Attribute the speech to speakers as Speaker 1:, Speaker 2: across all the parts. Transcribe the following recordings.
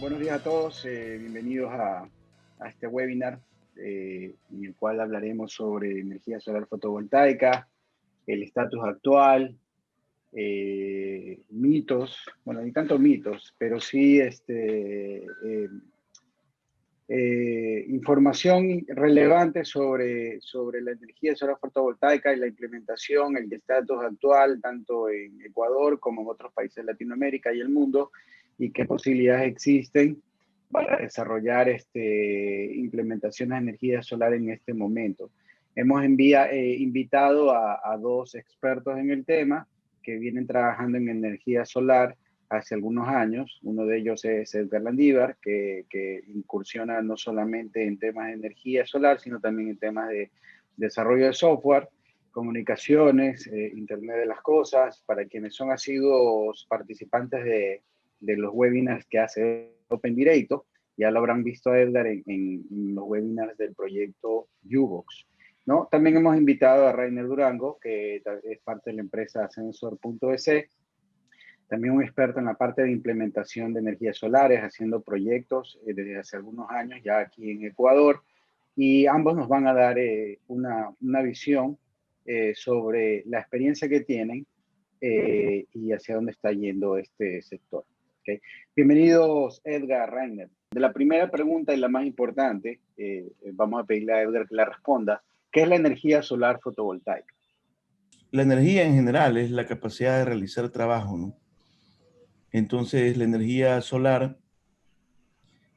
Speaker 1: Buenos días a todos, bienvenidos a este webinar en el cual hablaremos sobre energía solar fotovoltaica, el estatus actual, mitos, bueno, ni tanto mitos, pero sí información relevante sobre la energía solar fotovoltaica y la implementación, el estatus actual, tanto en Ecuador como en otros países de Latinoamérica y el mundo, y qué posibilidades existen para desarrollar implementaciones de energía solar en este momento. Hemos invitado a dos expertos en el tema que vienen trabajando en energía solar hace algunos años. Uno de ellos es Edgar Landívar, que incursiona no solamente en temas de energía solar, sino también en temas de desarrollo de software, comunicaciones, Internet de las cosas. Para quienes son asiduos participantes de los webinars que hace Open Directo, ya lo habrán visto a Edgar en los webinars del proyecto Ubox, ¿no? También hemos invitado a Rainer Durango, que es parte de la empresa Sensor.es, también un experto en la parte de implementación de energías solares, haciendo proyectos desde hace algunos años ya aquí en Ecuador, y ambos nos van a dar una visión sobre la experiencia que tienen y hacia dónde está yendo este sector. ¿Okay? Bienvenidos, Edgar, Rainer. De la primera pregunta y la más importante, vamos a pedirle a Edgar que la responda. ¿Qué es la energía solar fotovoltaica?
Speaker 2: La energía en general es la capacidad de realizar trabajo, ¿no? Entonces, la energía solar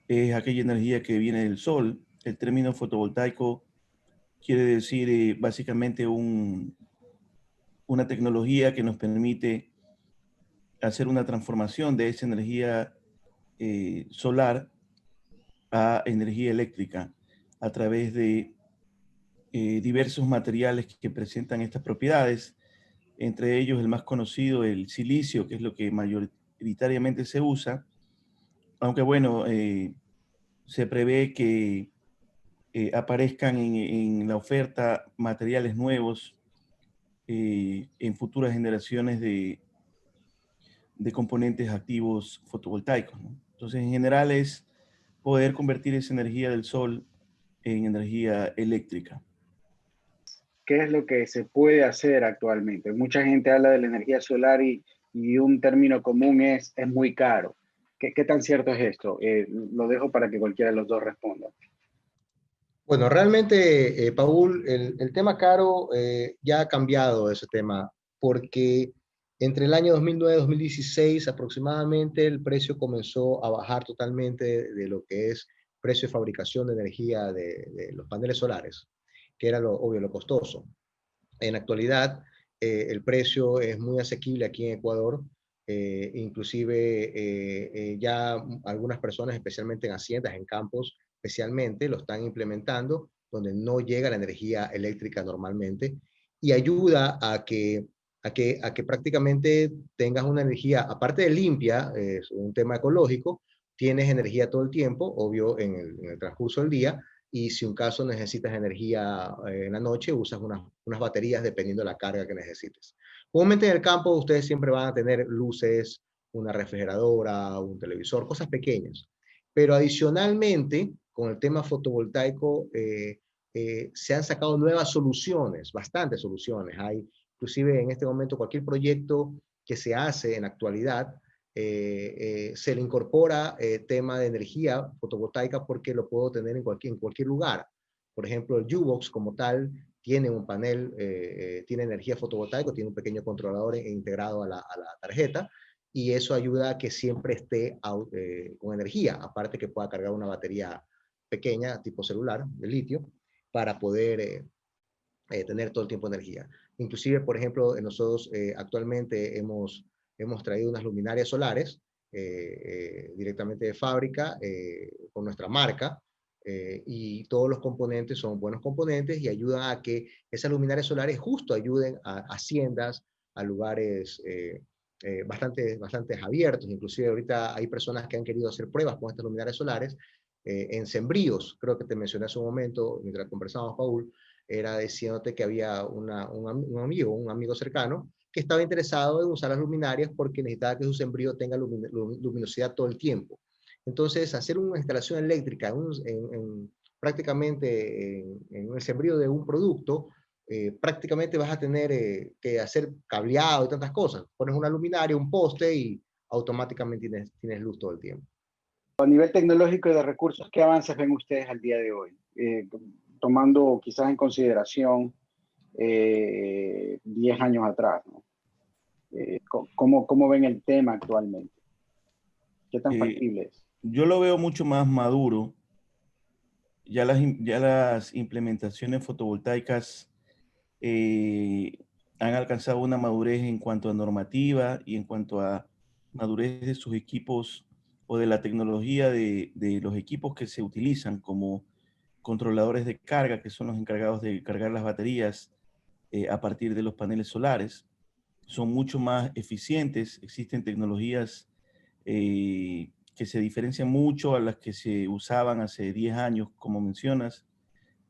Speaker 2: es aquella energía que viene del sol. El término fotovoltaico quiere decir básicamente una tecnología que nos permite hacer una transformación de esa energía solar a energía eléctrica a través de diversos materiales que presentan estas propiedades, entre ellos el más conocido, el silicio, que es lo que mayoritariamente se usa, aunque bueno, se prevé que aparezcan en la oferta materiales nuevos en futuras generaciones de componentes activos fotovoltaicos, ¿no? Entonces, en general es poder convertir esa energía del sol en energía eléctrica.
Speaker 1: ¿Qué es lo que se puede hacer actualmente? Mucha gente habla de la energía solar y un término común es muy caro. ¿Qué tan cierto es esto? Lo dejo para que cualquiera de los dos responda.
Speaker 3: Bueno, realmente, Paul, el tema caro ya ha cambiado ese tema, porque entre el año 2009 y 2016 aproximadamente el precio comenzó a bajar totalmente de lo que es precio de fabricación de energía de los paneles solares, que era lo obvio, lo costoso. En la actualidad, el precio es muy asequible aquí en Ecuador. Inclusive ya algunas personas, especialmente en haciendas, en campos, especialmente, lo están implementando, donde no llega la energía eléctrica normalmente, y ayuda a que prácticamente tengas una energía, aparte de limpia, es un tema ecológico, tienes energía todo el tiempo, obvio, en el transcurso del día, y si un caso necesitas energía en la noche, usas unas baterías dependiendo de la carga que necesites. Comúnmente en el campo ustedes siempre van a tener luces, una refrigeradora, un televisor, cosas pequeñas. Pero adicionalmente, con el tema fotovoltaico, se han sacado nuevas soluciones, bastantes soluciones. Hay, inclusive en este momento, cualquier proyecto que se hace en la actualidad, se le incorpora tema de energía fotovoltaica porque lo puedo tener en cualquier lugar. Por ejemplo, el Ubox como tal tiene un panel, tiene energía fotovoltaica, tiene un pequeño controlador integrado a la tarjeta, y eso ayuda a que siempre esté con energía, aparte que pueda cargar una batería pequeña tipo celular de litio para poder tener todo el tiempo energía. Inclusive, por ejemplo, nosotros actualmente hemos traído unas luminarias solares directamente de fábrica con nuestra marca, y todos los componentes son buenos componentes y ayudan a que esas luminarias solares justo ayuden a haciendas, a lugares bastante abiertos. Inclusive ahorita hay personas que han querido hacer pruebas con estas luminarias solares en sembríos. Creo que te mencioné hace un momento, mientras conversábamos, Paul, era diciéndote que había un amigo cercano, que estaba interesado en usar las luminarias porque necesitaba que su sembrío tenga luminosidad todo el tiempo. Entonces, hacer una instalación eléctrica prácticamente en el sembrío de un producto, prácticamente vas a tener que hacer cableado y tantas cosas. Pones una luminaria, un poste y automáticamente tienes luz todo el tiempo.
Speaker 1: A nivel tecnológico y de recursos, ¿qué avances ven ustedes al día de hoy? Tomando quizás en consideración 10 años atrás, ¿no? ¿Cómo ven el tema actualmente? ¿Qué tan factible es?
Speaker 2: Yo lo veo mucho más maduro. Ya las implementaciones fotovoltaicas han alcanzado una madurez en cuanto a normativa y en cuanto a madurez de sus equipos o de la tecnología de los equipos que se utilizan como controladores de carga, que son los encargados de cargar las baterías a partir de los paneles solares. Son mucho más eficientes, existen tecnologías que se diferencian mucho a las que se usaban hace 10 años, como mencionas.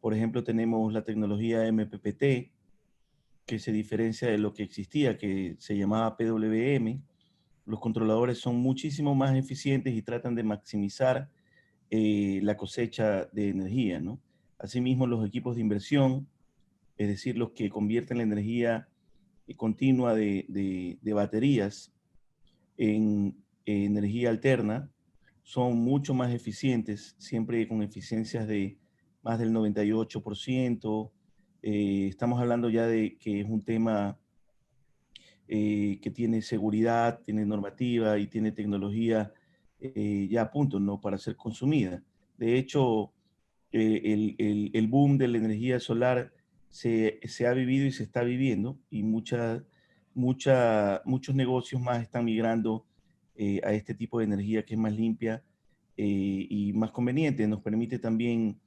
Speaker 2: Por ejemplo, tenemos la tecnología MPPT, que se diferencia de lo que existía, que se llamaba PWM. Los controladores son muchísimo más eficientes y tratan de maximizar la cosecha de energía, ¿no? Asimismo, los equipos de inversión, es decir, los que convierten la energía continua de baterías en energía alterna, son mucho más eficientes, siempre con eficiencias de más del 98%. Estamos hablando ya de que es un tema que tiene seguridad, tiene normativa y tiene tecnología ya a punto, ¿no?, para ser consumida. De hecho, el boom de la energía solar se ha vivido y se está viviendo, y muchos negocios más están migrando a este tipo de energía que es más limpia y más conveniente. Nos permite también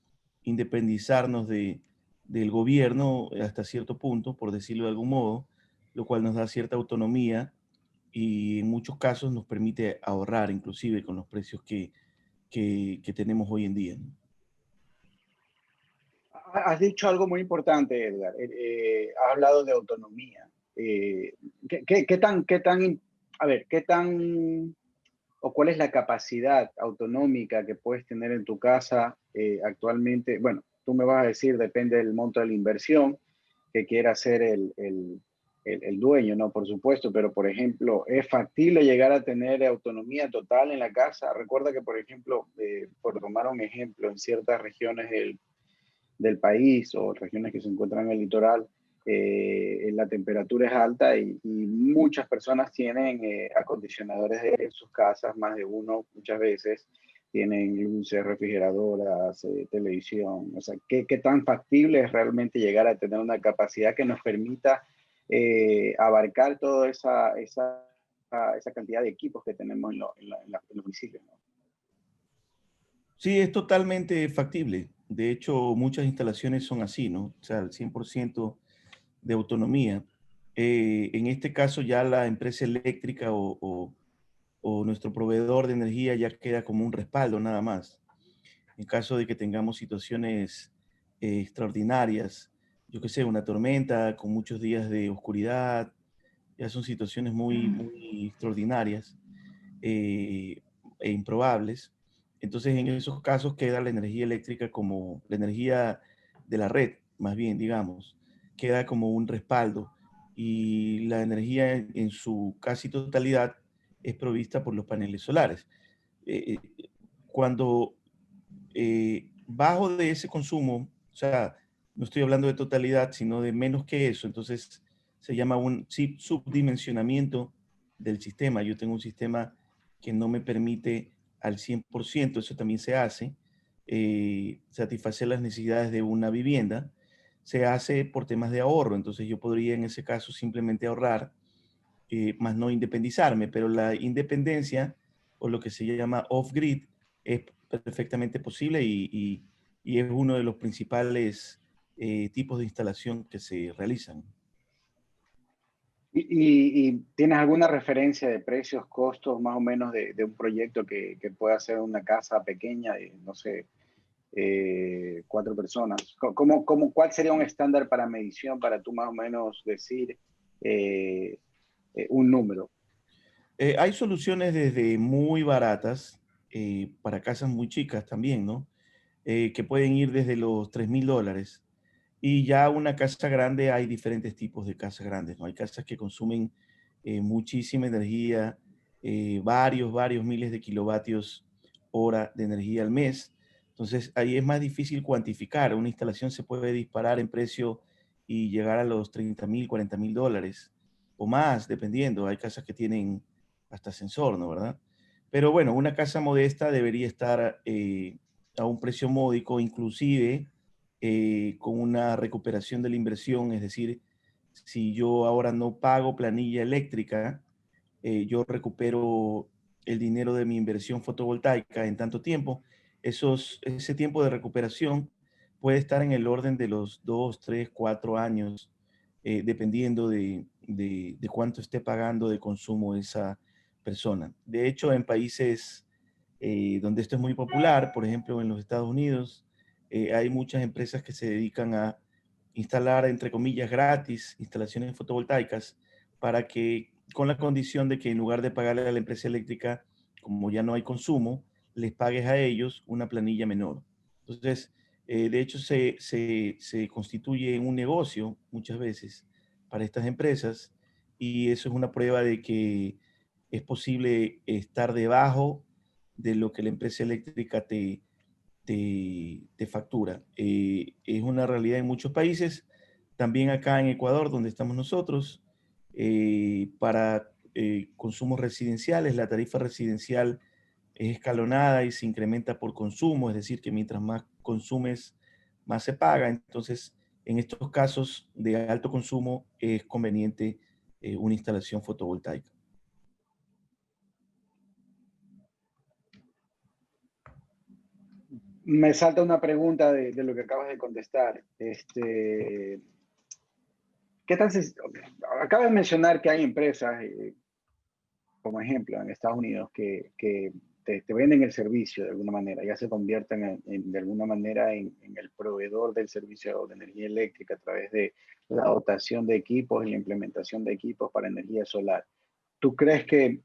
Speaker 2: independizarnos del gobierno hasta cierto punto, por decirlo de algún modo, lo cual nos da cierta autonomía y en muchos casos nos permite ahorrar, inclusive con los precios que tenemos hoy en día, ¿no?
Speaker 1: Has dicho algo muy importante, Edgar. Has hablado de autonomía. ¿Qué tan, o cuál es la capacidad autonómica que puedes tener en tu casa actualmente? Bueno, tú me vas a decir, depende del monto de la inversión que quiera hacer el dueño, ¿no? Por supuesto, pero por ejemplo, ¿es factible llegar a tener autonomía total en la casa? Recuerda que, por ejemplo, por tomar un ejemplo, en ciertas regiones del país o regiones que se encuentran en el litoral, la temperatura es alta y muchas personas tienen acondicionadores de sus casas, más de uno muchas veces, tienen luces, refrigeradoras, televisión. O sea, ¿qué tan factible es realmente llegar a tener una capacidad que nos permita abarcar toda esa cantidad de equipos que tenemos en los domicilios, ¿no?
Speaker 2: Sí, es totalmente factible. De hecho, muchas instalaciones son así, ¿no? O sea, el 100% de autonomía. En este caso, ya la empresa eléctrica o nuestro proveedor de energía ya queda como un respaldo nada más. En caso de que tengamos situaciones extraordinarias, yo qué sé, una tormenta con muchos días de oscuridad, ya son situaciones muy extraordinarias e improbables. Entonces, en esos casos queda la energía eléctrica como la energía de la red, más bien, digamos, queda como un respaldo, y la energía en su casi totalidad es provista por los paneles solares. Cuando bajo de ese consumo, o sea, no estoy hablando de totalidad, sino de menos que eso, entonces se llama un subdimensionamiento del sistema. Yo tengo un sistema que no me permite al 100%, eso también se hace, satisfacer las necesidades de una vivienda, se hace por temas de ahorro. Entonces yo podría en ese caso simplemente ahorrar, más no independizarme, pero la independencia, o lo que se llama off-grid, es perfectamente posible y es uno de los principales tipos de instalación que se realizan.
Speaker 1: ¿Y tienes alguna referencia de precios, costos más o menos de un proyecto que pueda ser una casa pequeña de, no sé, 4 personas? ¿Cuál sería un estándar para medición para tú más o menos decir un número?
Speaker 2: Hay soluciones desde muy baratas para casas muy chicas también, ¿no? Que pueden ir desde los $3,000. Y ya una casa grande, hay diferentes tipos de casas grandes, ¿no? Hay casas que consumen muchísima energía, varios miles de kilovatios hora de energía al mes. Entonces, ahí es más difícil cuantificar. Una instalación se puede disparar en precio y llegar a los $30,000, $40,000 o más, dependiendo. Hay casas que tienen hasta ascensor, ¿no? ¿Verdad? Pero bueno, una casa modesta debería estar a un precio módico, inclusive con una recuperación de la inversión. Es decir, si yo ahora no pago planilla eléctrica, yo recupero el dinero de mi inversión fotovoltaica en tanto tiempo. Ese tiempo de recuperación puede estar en el orden de los 2, 3, 4 años, dependiendo de cuánto esté pagando de consumo esa persona. De hecho, en países donde esto es muy popular, por ejemplo, en los Estados Unidos, hay muchas empresas que se dedican a instalar, entre comillas, gratis instalaciones fotovoltaicas para que, con la condición de que en lugar de pagarle a la empresa eléctrica, como ya no hay consumo, les pagues a ellos una planilla menor. Entonces, de hecho, se constituye un negocio muchas veces para estas empresas, y eso es una prueba de que es posible estar debajo de lo que la empresa eléctrica te factura. Es una realidad en muchos países, también acá en Ecuador, donde estamos nosotros. Para consumos residenciales, la tarifa residencial es escalonada y se incrementa por consumo, es decir, que mientras más consumes, más se paga. Entonces, en estos casos de alto consumo es conveniente una instalación fotovoltaica.
Speaker 1: Me salta una pregunta de lo que acabas de contestar. ¿Qué tan acabas de mencionar que hay empresas, como ejemplo, en Estados Unidos, que te venden el servicio de alguna manera, ya se convierten de alguna manera en el proveedor del servicio de energía eléctrica a través de la dotación de equipos y la implementación de equipos para energía solar? ¿Tú crees que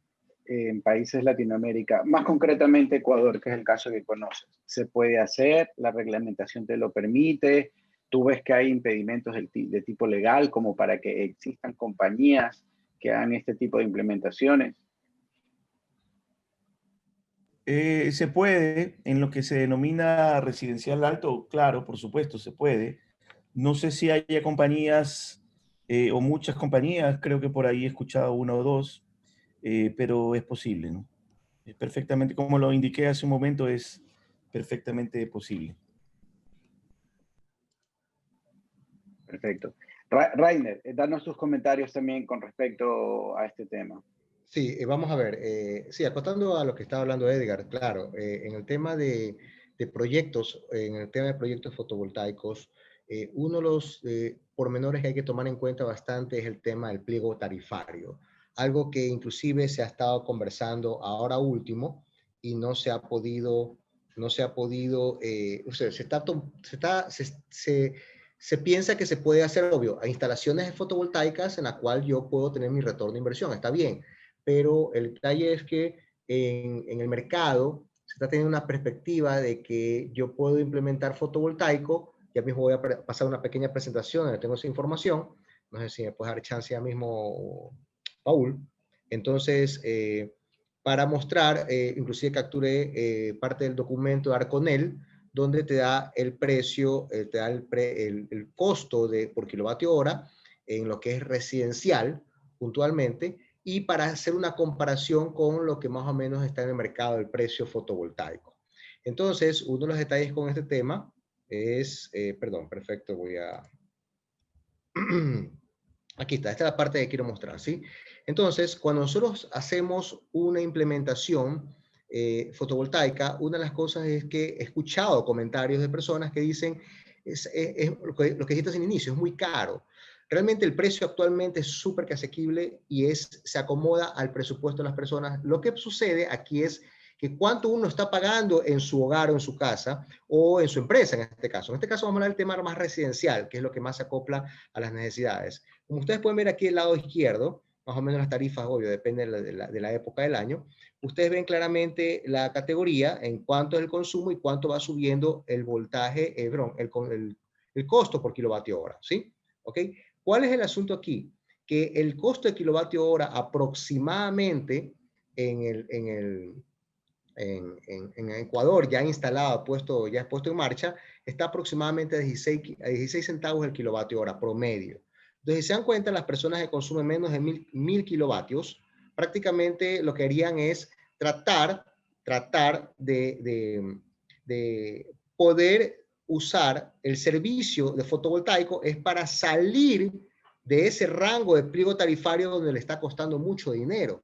Speaker 1: en países de Latinoamérica, más concretamente Ecuador, que es el caso que conoces, se puede hacer? ¿La reglamentación te lo permite? ¿Tú ves que hay impedimentos de tipo legal como para que existan compañías que hagan este tipo de implementaciones?
Speaker 2: Se puede, en lo que se denomina residencial alto, claro, por supuesto, se puede. No sé si haya compañías o muchas compañías, creo que por ahí he escuchado una o dos, pero es posible, ¿no? Es perfectamente, como lo indiqué hace un momento, es perfectamente posible.
Speaker 1: Perfecto. Rainer, danos tus comentarios también con respecto a este tema.
Speaker 3: Sí, vamos a ver. Sí, acotando a lo que estaba hablando Edgar, claro, en el tema de proyectos, en el tema de proyectos fotovoltaicos, uno de los pormenores que hay que tomar en cuenta bastante es el tema del pliego tarifario, algo que inclusive se ha estado conversando ahora último y no se ha podido, o sea, se piensa que se puede hacer, obvio, a instalaciones fotovoltaicas en la cual yo puedo tener mi retorno de inversión, está bien, pero el detalle es que en el mercado se está teniendo una perspectiva de que yo puedo implementar fotovoltaico. Ya mismo voy a pasar una pequeña presentación donde tengo esa información. No sé si me puedes dar chance ya mismo, Paul. Entonces, para mostrar, inclusive capturé parte del documento de Arconel, donde te da el precio, te da el costo por kilovatio hora en lo que es residencial, puntualmente, y para hacer una comparación con lo que más o menos está en el mercado, el precio fotovoltaico. Entonces, uno de los detalles con este tema es, perdón, perfecto, voy a... Aquí está, esta es la parte que quiero mostrar, ¿sí? Entonces, cuando nosotros hacemos una implementación fotovoltaica, una de las cosas es que he escuchado comentarios de personas que dicen, lo que dijiste en inicio, es muy caro. Realmente el precio actualmente es súper asequible y se acomoda al presupuesto de las personas. Lo que sucede aquí es que cuánto uno está pagando en su hogar o en su casa o en su empresa en este caso. En este caso vamos a hablar del tema más residencial, que es lo que más se acopla a las necesidades. Como ustedes pueden ver aquí del lado izquierdo, más o menos las tarifas, obvio, depende de la época del año, ustedes ven claramente la categoría en cuánto es el consumo y cuánto va subiendo el voltaje, el costo por kilovatio hora, ¿sí? ¿Ok? ¿Cuál es el asunto aquí? Que el costo de kilovatio hora aproximadamente en Ecuador, ya instalado, ya es puesto en marcha, está aproximadamente a 16 centavos el kilovatio hora promedio. Entonces, si se dan cuenta, las personas que consumen menos de 1000 kilovatios, prácticamente lo que harían es tratar de poder usar el servicio de fotovoltaico es para salir de ese rango de pliego tarifario donde le está costando mucho dinero.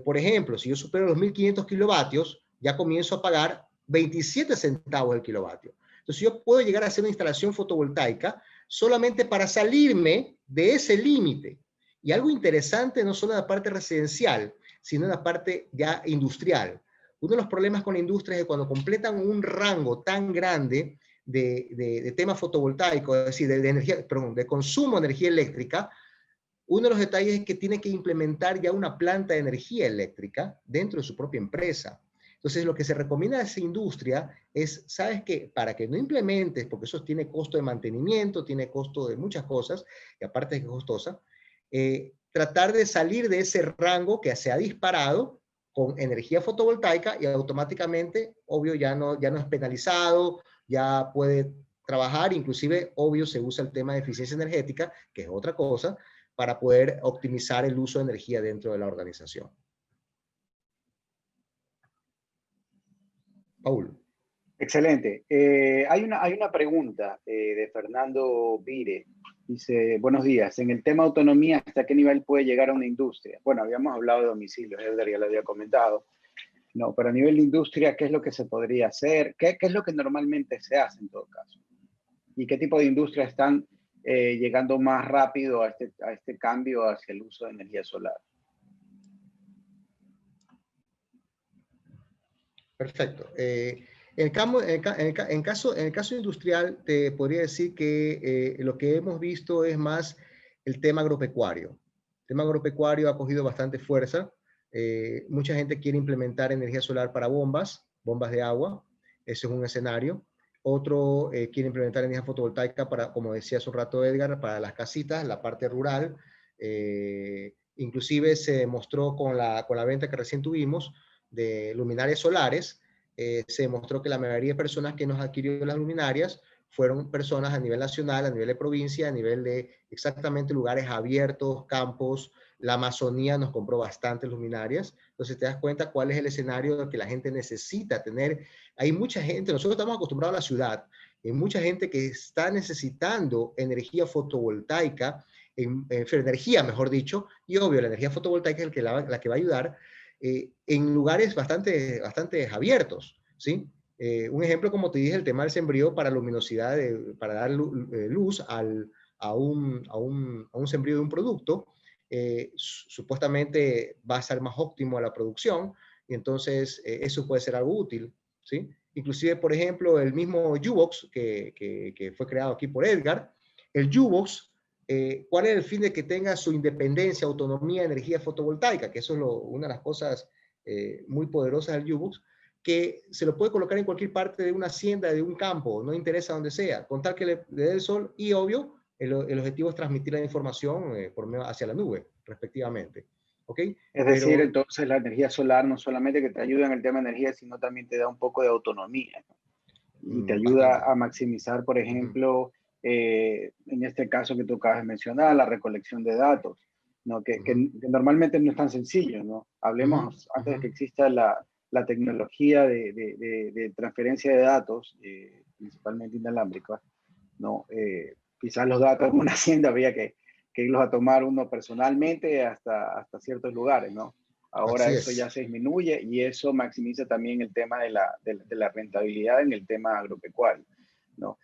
Speaker 3: Por ejemplo, si yo supero los 1500 kilovatios, ya comienzo a pagar 27 centavos el kilovatio. Entonces yo puedo llegar a hacer una instalación fotovoltaica solamente para salirme de ese límite. Y algo interesante no solo en la parte residencial, sino en la parte ya industrial. Uno de los problemas con la industria es que cuando completan un rango tan grande de tema fotovoltaico, es decir, de consumo de energía eléctrica, uno de los detalles es que tiene que implementar ya una planta de energía eléctrica dentro de su propia empresa. Entonces, lo que se recomienda a esa industria es, ¿sabes qué? Para que no implementes, porque eso tiene costo de mantenimiento, tiene costo de muchas cosas, y aparte de que es costosa, tratar de salir de ese rango que se ha disparado con energía fotovoltaica y automáticamente, obvio, ya no es penalizado, ya puede trabajar, inclusive, obvio, se usa el tema de eficiencia energética, que es otra cosa, para poder optimizar el uso de energía dentro de la organización. Paul.
Speaker 1: Excelente. Hay una pregunta de Fernando Vire. Dice, buenos días. En el tema autonomía, ¿hasta qué nivel puede llegar a una industria? Bueno, habíamos hablado de domicilios, Edgar ya lo había comentado. No, pero a nivel de industria, ¿qué es lo que se podría hacer? ¿Qué es lo que normalmente se hace en todo caso? ¿Y qué tipo de industrias están llegando más rápido a este cambio hacia el uso de energía solar?
Speaker 3: Perfecto. En el caso industrial, te podría decir que lo que hemos visto es más el tema agropecuario. El tema agropecuario ha cogido bastante fuerza. Mucha gente quiere implementar energía solar para bombas de agua. Ese es un escenario. Otro quiere implementar energía fotovoltaica para, como decía hace un rato Edgar, para las casitas, la parte rural. Inclusive se demostró con la venta que recién tuvimos de luminarias solares, se demostró que la mayoría de personas que nos adquirió las luminarias fueron personas a nivel nacional, a nivel de provincia, a nivel de exactamente lugares abiertos, campos. La Amazonía nos compró bastantes luminarias. Entonces te das cuenta cuál es el escenario que la gente necesita tener. Hay mucha gente, nosotros estamos acostumbrados a la ciudad, hay mucha gente que está necesitando energía fotovoltaica, energía, mejor dicho, y obvio, la energía fotovoltaica es la que va a ayudar en lugares bastante abiertos, ¿sí? Un ejemplo, como te dije, el tema del sembrío para luminosidad, para dar luz a un sembrío de un producto, supuestamente va a ser más óptimo a la producción, y entonces eso puede ser algo útil, ¿sí? Inclusive, por ejemplo, el mismo U-Box que fue creado aquí por Edgar, el U-Box, ¿cuál es el fin de que tenga su independencia, autonomía, energía fotovoltaica? Que eso es una de las cosas muy poderosas del U-Box, que se lo puede colocar en cualquier parte de una hacienda, de un campo, no interesa donde sea, con tal que le dé el sol y, obvio, el objetivo es transmitir la información hacia la nube, respectivamente. ¿Ok?
Speaker 1: Es decir, entonces la energía solar no solamente que te ayuda en el tema de energía, sino también te da un poco de autonomía, ¿no? Y te ayuda
Speaker 3: Bastante.
Speaker 1: a maximizar, por ejemplo, en este caso que tú acabas de mencionar, la recolección de datos, ¿no? Que normalmente no es tan sencillo, ¿no? Hablemos antes de que exista la tecnología de transferencia de datos, principalmente inalámbrica, ¿no? Quizás los datos en una hacienda había que irlos a tomar uno personalmente hasta ciertos lugares, ¿no? Ahora
Speaker 3: Así
Speaker 1: eso
Speaker 3: es.
Speaker 1: ya se disminuye y eso maximiza también el tema de la rentabilidad en el tema agropecuario, ¿no?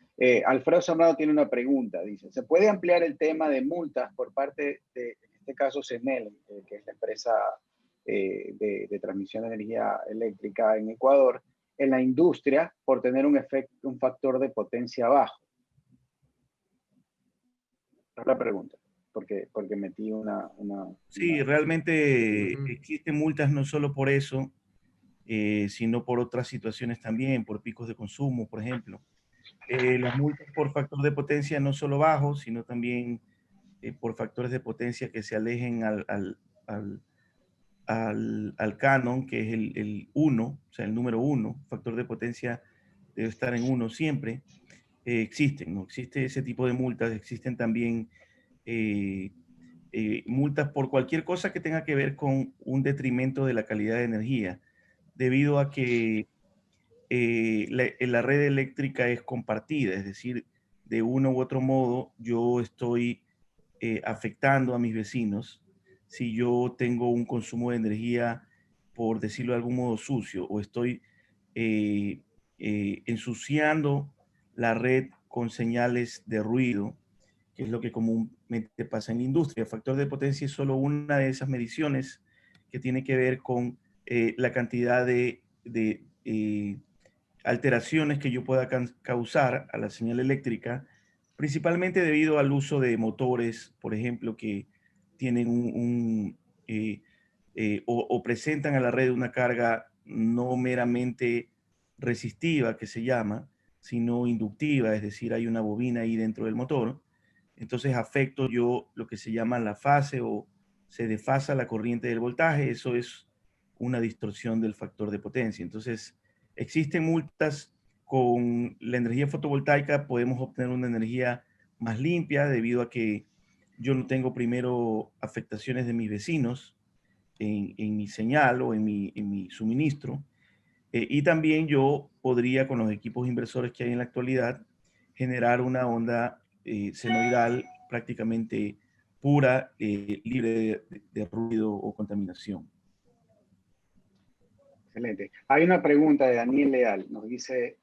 Speaker 1: Alfredo Zambrano tiene una pregunta, dice, ¿se puede ampliar el tema de multas por parte de, en este caso, CENEL, que es la empresa de transmisión de energía eléctrica en Ecuador, en la industria por tener un factor de potencia bajo? Es la pregunta. porque metí
Speaker 2: Sí, realmente existen multas no solo por eso, sino por otras situaciones también, por picos de consumo, por ejemplo. Las multas por factor de potencia no solo bajo, sino también por factores de potencia que se alejen al canon, que es el 1, o sea, el número 1, factor de potencia debe estar en 1 siempre. Existen, ¿no? Existe ese tipo de multas, existen también eh, multas por cualquier cosa que tenga que ver con un detrimento de la calidad de energía, debido a que la red eléctrica es compartida, es decir, de uno u otro modo yo estoy afectando a mis vecinos si yo tengo un consumo de energía, por decirlo de algún modo, sucio, o estoy eh, ensuciando la red con señales de ruido, que es lo que comúnmente pasa en la industria. El factor de potencia es solo una de esas mediciones que tiene que ver con la cantidad de alteraciones que yo pueda causar a la señal eléctrica, principalmente debido al uso de motores, por ejemplo, que tienen o presentan a la red una carga no meramente resistiva, que se llama, sino inductiva, es decir, hay una bobina ahí dentro del motor. Entonces afecto yo lo que se llama la fase o se desfasa la corriente del voltaje. Eso es una distorsión del factor de potencia. Entonces, existen multas con la energía fotovoltaica, podemos obtener una energía más limpia debido a que yo no tengo primero afectaciones de mis vecinos en mi señal o en mi suministro. Y también yo podría, con los equipos inversores que hay en la actualidad, generar una onda senoidal prácticamente pura, libre de ruido o contaminación.
Speaker 1: Excelente. Hay una pregunta de Daniel Leal. Nos dice,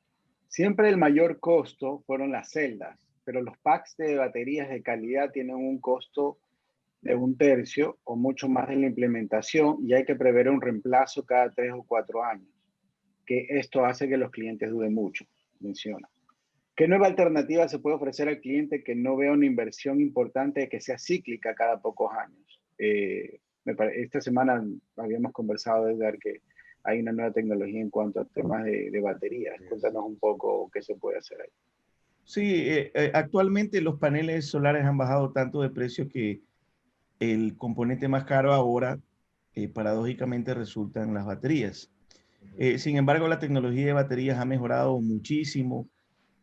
Speaker 1: siempre el mayor costo fueron las celdas, pero los packs de baterías de calidad tienen un costo de 1/3 o mucho más de la implementación y hay que prever un reemplazo cada 3 o 4 años, que esto hace que los clientes duden mucho, menciona. ¿Qué nueva alternativa se puede ofrecer al cliente que no vea una inversión importante que sea cíclica cada pocos años? Esta semana habíamos conversado, Edgar, que hay una nueva tecnología en cuanto a temas de baterías. Cuéntanos un poco qué se puede hacer ahí.
Speaker 2: Sí, actualmente los paneles solares han bajado tanto de precio que el componente más caro ahora, paradójicamente, resultan las baterías. Sin embargo, la tecnología de baterías ha mejorado muchísimo.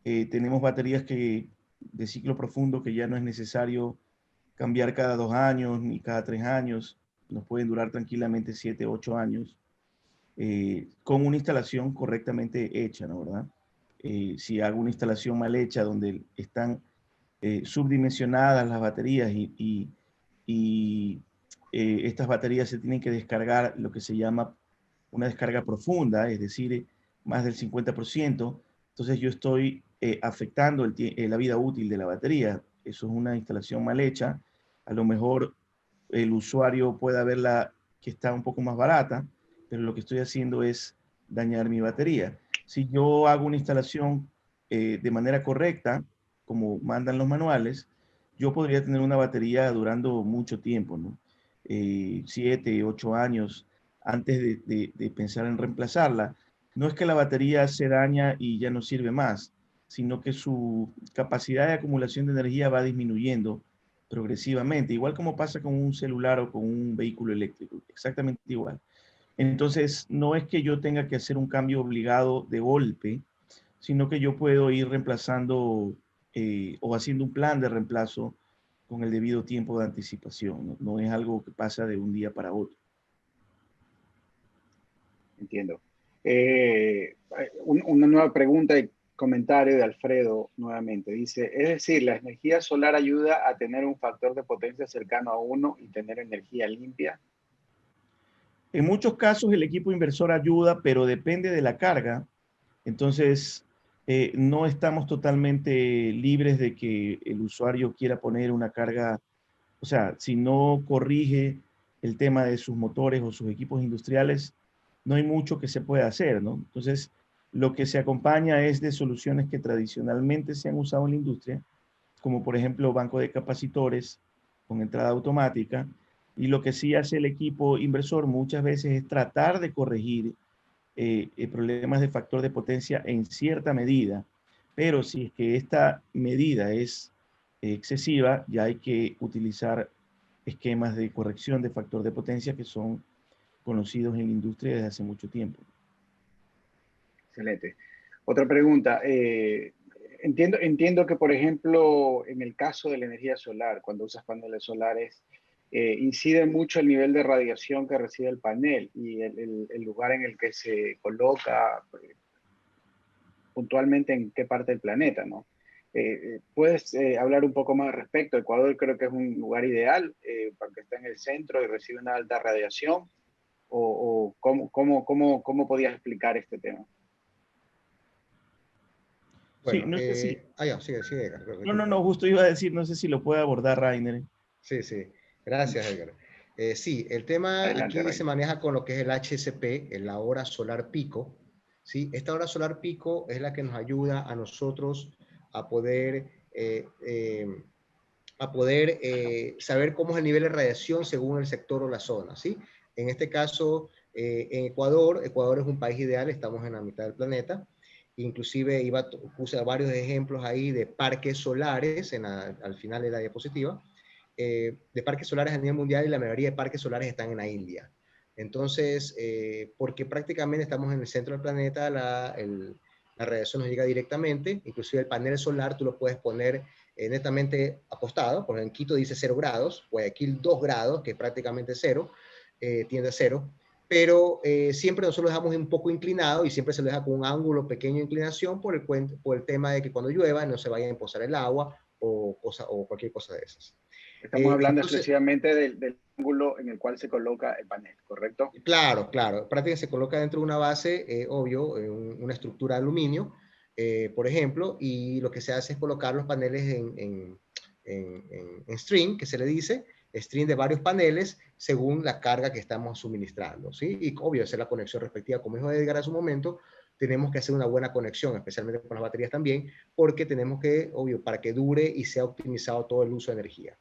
Speaker 2: Tenemos baterías de ciclo profundo que ya no es necesario cambiar cada 2 años ni cada 3 años. Nos pueden durar tranquilamente 7, 8 años con una instalación correctamente hecha, ¿no? ¿Verdad? Si hago una instalación mal hecha donde están subdimensionadas las baterías y estas baterías se tienen que descargar lo que se llama una descarga profunda, es decir, más del 50%, entonces yo estoy afectando la vida útil de la batería. Eso es una instalación mal hecha. A lo mejor el usuario pueda verla que está un poco más barata, pero lo que estoy haciendo es dañar mi batería. Si yo hago una instalación de manera correcta, como mandan los manuales, yo podría tener una batería durando mucho tiempo, ¿no? 7, 8 años antes de pensar en reemplazarla. No es que la batería se daña y ya no sirve más, sino que su capacidad de acumulación de energía va disminuyendo progresivamente, igual como pasa con un celular o con un vehículo eléctrico, exactamente igual. Entonces, no es que yo tenga que hacer un cambio obligado de golpe, sino que yo puedo ir reemplazando o haciendo un plan de reemplazo con el debido tiempo de anticipación. No, no es algo que pasa de un día para otro.
Speaker 1: Entiendo. Una nueva pregunta y comentario de Alfredo nuevamente. Dice, es decir, la energía solar ayuda a tener un factor de potencia cercano a 1 y tener energía limpia.
Speaker 2: En muchos casos el equipo inversor ayuda, pero depende de la carga. Entonces, no estamos totalmente libres de que el usuario quiera poner una carga, o sea, si no corrige el tema de sus motores o sus equipos industriales, no hay mucho que se pueda hacer, ¿no? Entonces, lo que se acompaña es de soluciones que tradicionalmente se han usado en la industria, como por ejemplo banco de capacitores, con entrada automática, y lo que sí hace el equipo inversor muchas veces es tratar de corregir problemas de factor de potencia en cierta medida, pero si es que esta medida es excesiva, ya hay que utilizar esquemas de corrección de factor de potencia que son conocidos en la industria desde hace mucho tiempo.
Speaker 1: Excelente. Otra pregunta. Entiendo que, por ejemplo, en el caso de la energía solar, cuando usas paneles solares, incide mucho el nivel de radiación que recibe el panel y el lugar en el que se coloca, puntualmente en qué parte del planeta, ¿no? ¿Puedes hablar un poco más al respecto? Ecuador creo que es un lugar ideal porque está en el centro y recibe una alta radiación. ¿O cómo podías explicar este tema?
Speaker 2: Sí,
Speaker 3: Bueno,
Speaker 2: no sé si...
Speaker 3: ya, sigue, sigue, Edgar,
Speaker 2: No,
Speaker 3: disculpa.
Speaker 2: justo iba a decir, no sé si lo puede abordar Rainer.
Speaker 3: Sí, sí, gracias, Edgar. Sí, el tema
Speaker 1: Adelante,
Speaker 3: aquí se
Speaker 1: Reina.
Speaker 3: maneja con lo que es el HSP, la hora solar pico. ¿Sí? Esta hora solar pico es la que nos ayuda a nosotros a poder, saber cómo es el nivel de radiación según el sector o la zona. ¿Sí? En este caso, en Ecuador, Ecuador es un país ideal, estamos en la mitad del planeta. Inclusive puse varios ejemplos ahí de parques solares al final de la diapositiva, de parques solares a nivel mundial, y la mayoría de parques solares están en la India. Entonces, porque prácticamente estamos en el centro del planeta, la radiación nos llega directamente, inclusive el panel solar tú lo puedes poner netamente acostado, por ejemplo en Quito dice 0 grados, Guayaquil 2 grados, que es prácticamente cero, tiende a cero, pero siempre nosotros lo dejamos un poco inclinado y siempre se lo deja con un ángulo pequeño de inclinación por el tema de que cuando llueva no se vaya a empozar el agua o cualquier cosa de esas.
Speaker 1: Estamos hablando
Speaker 3: Entonces,
Speaker 1: exclusivamente del ángulo en el cual se coloca el panel, ¿correcto?
Speaker 3: claro, claro, prácticamente se coloca dentro de una base, obvio, una estructura de aluminio, por ejemplo, y lo que se hace es colocar los paneles en string, que se le dice, string de varios paneles según la carga que estamos suministrando, ¿sí? Y obvio, hacer la conexión respectiva, como dijo Edgar hace un momento, tenemos que hacer una buena conexión, especialmente con las baterías también, porque tenemos que, obvio, para que dure y sea optimizado todo el uso de energía.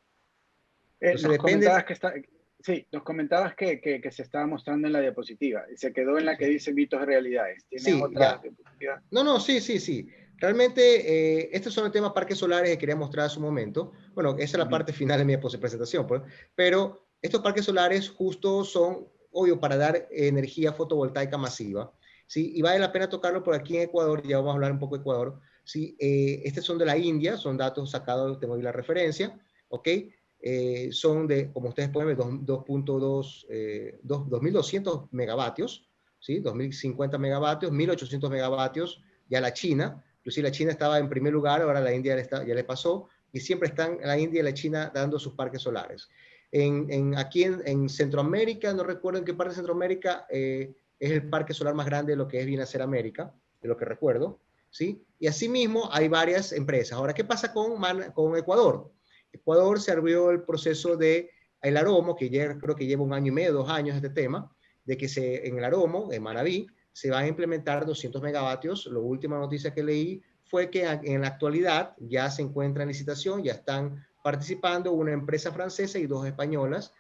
Speaker 3: Entonces
Speaker 1: Nos
Speaker 3: depende.
Speaker 1: comentabas que sí, nos comentabas que se estaba mostrando en la diapositiva y se quedó en la que dice mitos y realidades. ¿Tienes
Speaker 3: Sí,
Speaker 1: otra
Speaker 3: ya.
Speaker 1: diapositiva?
Speaker 3: No, no, sí, sí, sí. Realmente, estos son el tema parques solares que quería mostrar hace un momento. Bueno, esa es la parte final de mi presentación, pues. Pero estos parques solares justo son, obvio, para dar energía fotovoltaica masiva, ¿sí? Y vale la pena tocarlo por aquí en Ecuador, ya vamos a hablar un poco de Ecuador, ¿sí? Estos son de la India, son datos sacados, tengo ahí la referencia, ¿ok? Son de, como ustedes pueden ver, 2.200 megavatios, ¿sí? 2.050 megavatios, 1.800 megavatios, ya la China, inclusive la China estaba en primer lugar, ahora la India ya le pasó, y siempre están la India y la China dando sus parques solares. Aquí en Centroamérica, no recuerdo en qué parte de Centroamérica, es el parque solar más grande de lo que es bien hacer América, de lo que recuerdo, ¿sí? Y asimismo hay varias empresas. Ahora, ¿qué pasa con Ecuador? Ecuador se abrió el proceso de el Aromo, que ya creo que lleva 1 año y medio, 2 años este tema, de que en el Aromo, en Manabí, se va a implementar 200 megavatios. La última noticia que leí fue que en la actualidad ya se encuentra en licitación, ya están participando una empresa francesa y 2 españolas.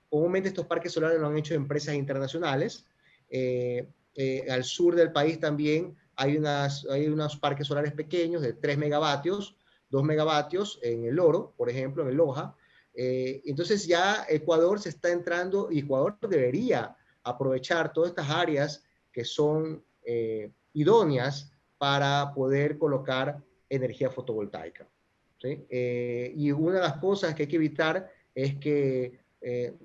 Speaker 3: Comúnmente estos parques solares lo han hecho empresas internacionales. Al sur del país también hay unos parques solares pequeños de 3 megavatios, 2 megavatios en el Oro, por ejemplo, en el Loja. Entonces ya Ecuador se está entrando y Ecuador debería aprovechar todas estas áreas que son idóneas para poder colocar energía fotovoltaica, ¿sí? Y una de las cosas que hay que evitar es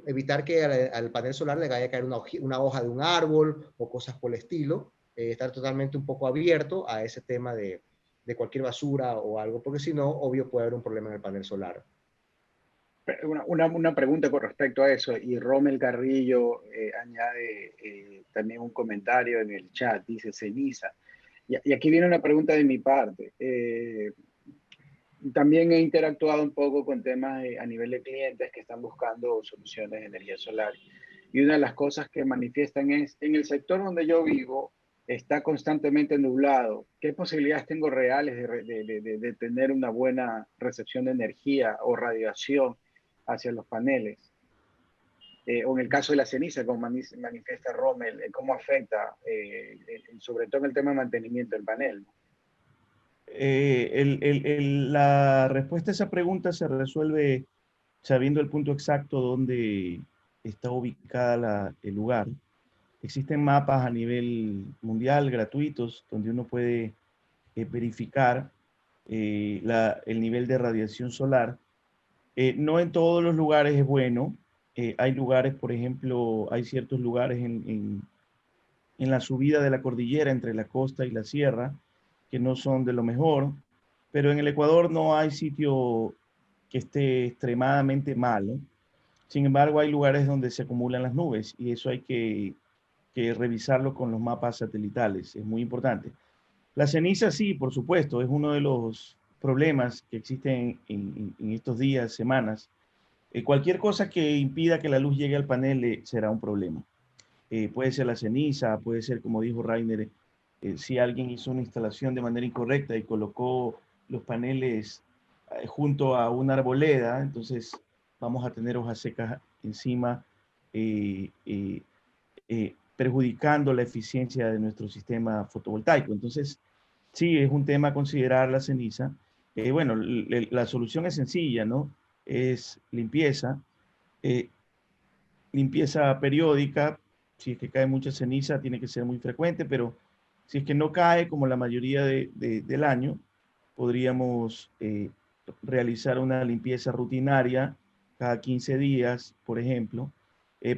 Speaker 3: evitar que al panel solar le vaya a caer una hoja de un árbol o cosas por el estilo, estar totalmente un poco abierto a ese tema de cualquier basura o algo, porque si no, obvio puede haber un problema en el panel solar.
Speaker 1: Una pregunta con respecto a eso, y Rommel Carrillo añade también un comentario en el chat, dice ceniza. Y aquí viene una pregunta de mi parte. También he interactuado un poco con temas a nivel de clientes que están buscando soluciones de energía solar. Y una de las cosas que manifiestan es, en el sector donde yo vivo, está constantemente nublado. ¿Qué posibilidades tengo reales de tener una buena recepción de energía o radiación? hacia los paneles. O en el caso de la ceniza, como manifiesta Rommel, cómo afecta, sobre todo en el tema de mantenimiento del panel.
Speaker 2: La respuesta a esa pregunta se resuelve sabiendo el punto exacto donde está ubicada el lugar. Existen mapas a nivel mundial gratuitos donde uno puede verificar el nivel de radiación solar. No en todos los lugares es bueno. Hay lugares, por ejemplo, hay ciertos lugares en la subida de la cordillera entre la costa y la sierra que no son de lo mejor, pero en el Ecuador no hay sitio que esté extremadamente malo. Sin embargo, hay lugares donde se acumulan las nubes y eso hay que revisarlo con los mapas satelitales. Es muy importante. La ceniza, sí, por supuesto, es uno de los problemas que existen en estos días, semanas. Cualquier cosa que impida que la luz llegue al panel será un problema. Puede ser la ceniza, puede ser, como dijo Rainer, si alguien hizo una instalación de manera incorrecta y colocó los paneles junto a una arboleda, entonces vamos a tener hojas secas encima, perjudicando la eficiencia de nuestro sistema fotovoltaico. Entonces, sí, es un tema a considerar la ceniza. Bueno, la solución es sencilla, ¿no? Es limpieza. Eh, Limpieza periódica. Si es que cae mucha ceniza, tiene que ser muy frecuente, pero si es que no cae como la mayoría del año, podríamos realizar una limpieza rutinaria cada 15 días, por ejemplo,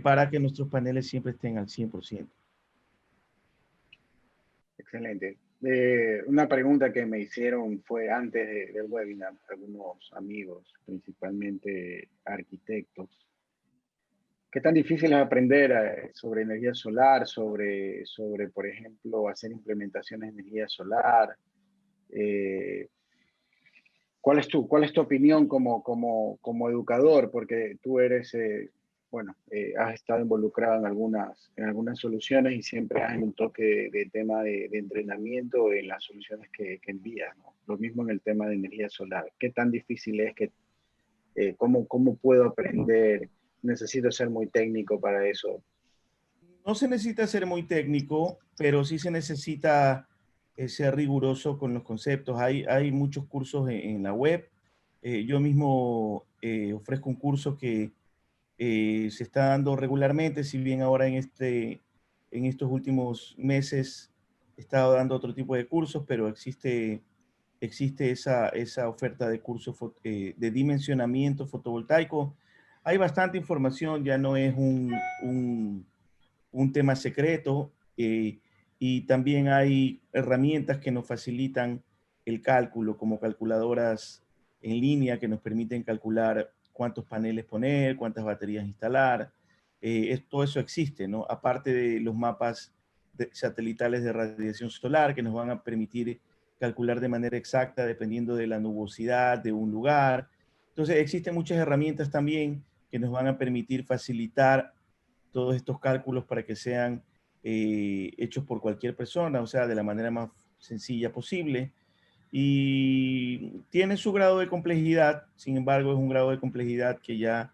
Speaker 2: para que nuestros paneles siempre estén al 100%.
Speaker 1: Excelente. Una pregunta que me hicieron fue antes del webinar, algunos amigos, principalmente arquitectos. ¿Qué tan difícil es aprender sobre energía solar, sobre, por ejemplo, hacer implementaciones de energía solar? ¿Cuál es tu opinión como educador? Porque tú eres, has estado involucrado en algunas soluciones y siempre hay un toque de tema de entrenamiento en las soluciones que envías, ¿no? Lo mismo en el tema de energía solar. ¿Qué tan difícil es cómo puedo aprender? Necesito ser muy técnico para eso.
Speaker 2: No se necesita ser muy técnico, pero sí se necesita ser riguroso con los conceptos. Hay muchos cursos en la web. Yo mismo ofrezco un curso que se está dando regularmente, si bien ahora en estos últimos meses he estado dando otro tipo de cursos, pero existe esa oferta de cursos de dimensionamiento fotovoltaico. Hay bastante información, ya no es un tema secreto, y también hay herramientas que nos facilitan el cálculo, como calculadoras en línea que nos permiten calcular cuántos paneles poner, cuántas baterías instalar. Todo eso existe, ¿no? Aparte de los mapas satelitales de radiación solar que nos van a permitir calcular de manera exacta dependiendo de la nubosidad de un lugar. Entonces existen muchas herramientas también que nos van a permitir facilitar todos estos cálculos para que sean hechos por cualquier persona, o sea, de la manera más sencilla posible. Y tiene su grado de complejidad, sin embargo, es un grado de complejidad que ya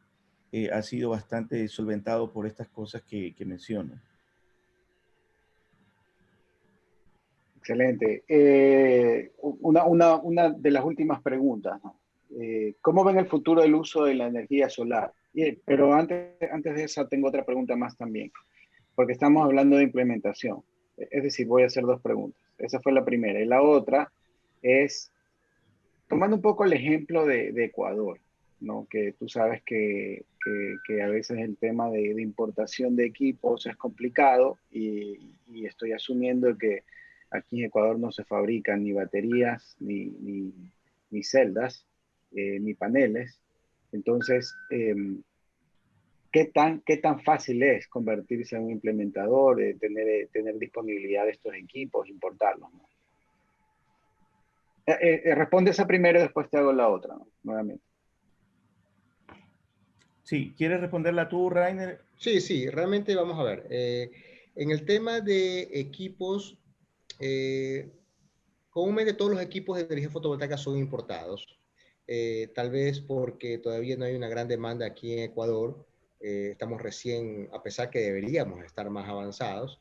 Speaker 2: ha sido bastante solventado por estas cosas que menciono.
Speaker 1: Excelente. Una de las últimas preguntas, ¿no? ¿Cómo ven el futuro del uso de la energía solar? Pero antes de esa tengo otra pregunta más también, porque estamos hablando de implementación. Es decir, voy a hacer dos preguntas. Esa fue la primera. Y la otra es, tomando un poco el ejemplo de Ecuador, ¿no? Que tú sabes que a veces el tema de importación de equipos es complicado y estoy asumiendo que aquí en Ecuador no se fabrican ni baterías, ni celdas, ni paneles. Entonces, ¿qué tan fácil es convertirse en un implementador, tener disponibilidad de estos equipos, importarlos, ¿no? Responde esa primero y después te hago la otra, ¿no? Nuevamente.
Speaker 2: Sí, ¿quieres responderla tú, Rainer?
Speaker 3: Sí, realmente vamos a ver. En el tema de equipos, comúnmente todos los equipos de energía fotovoltaica son importados. tal vez porque todavía no hay una gran demanda aquí en Ecuador. Estamos recién, a pesar que deberíamos estar más avanzados.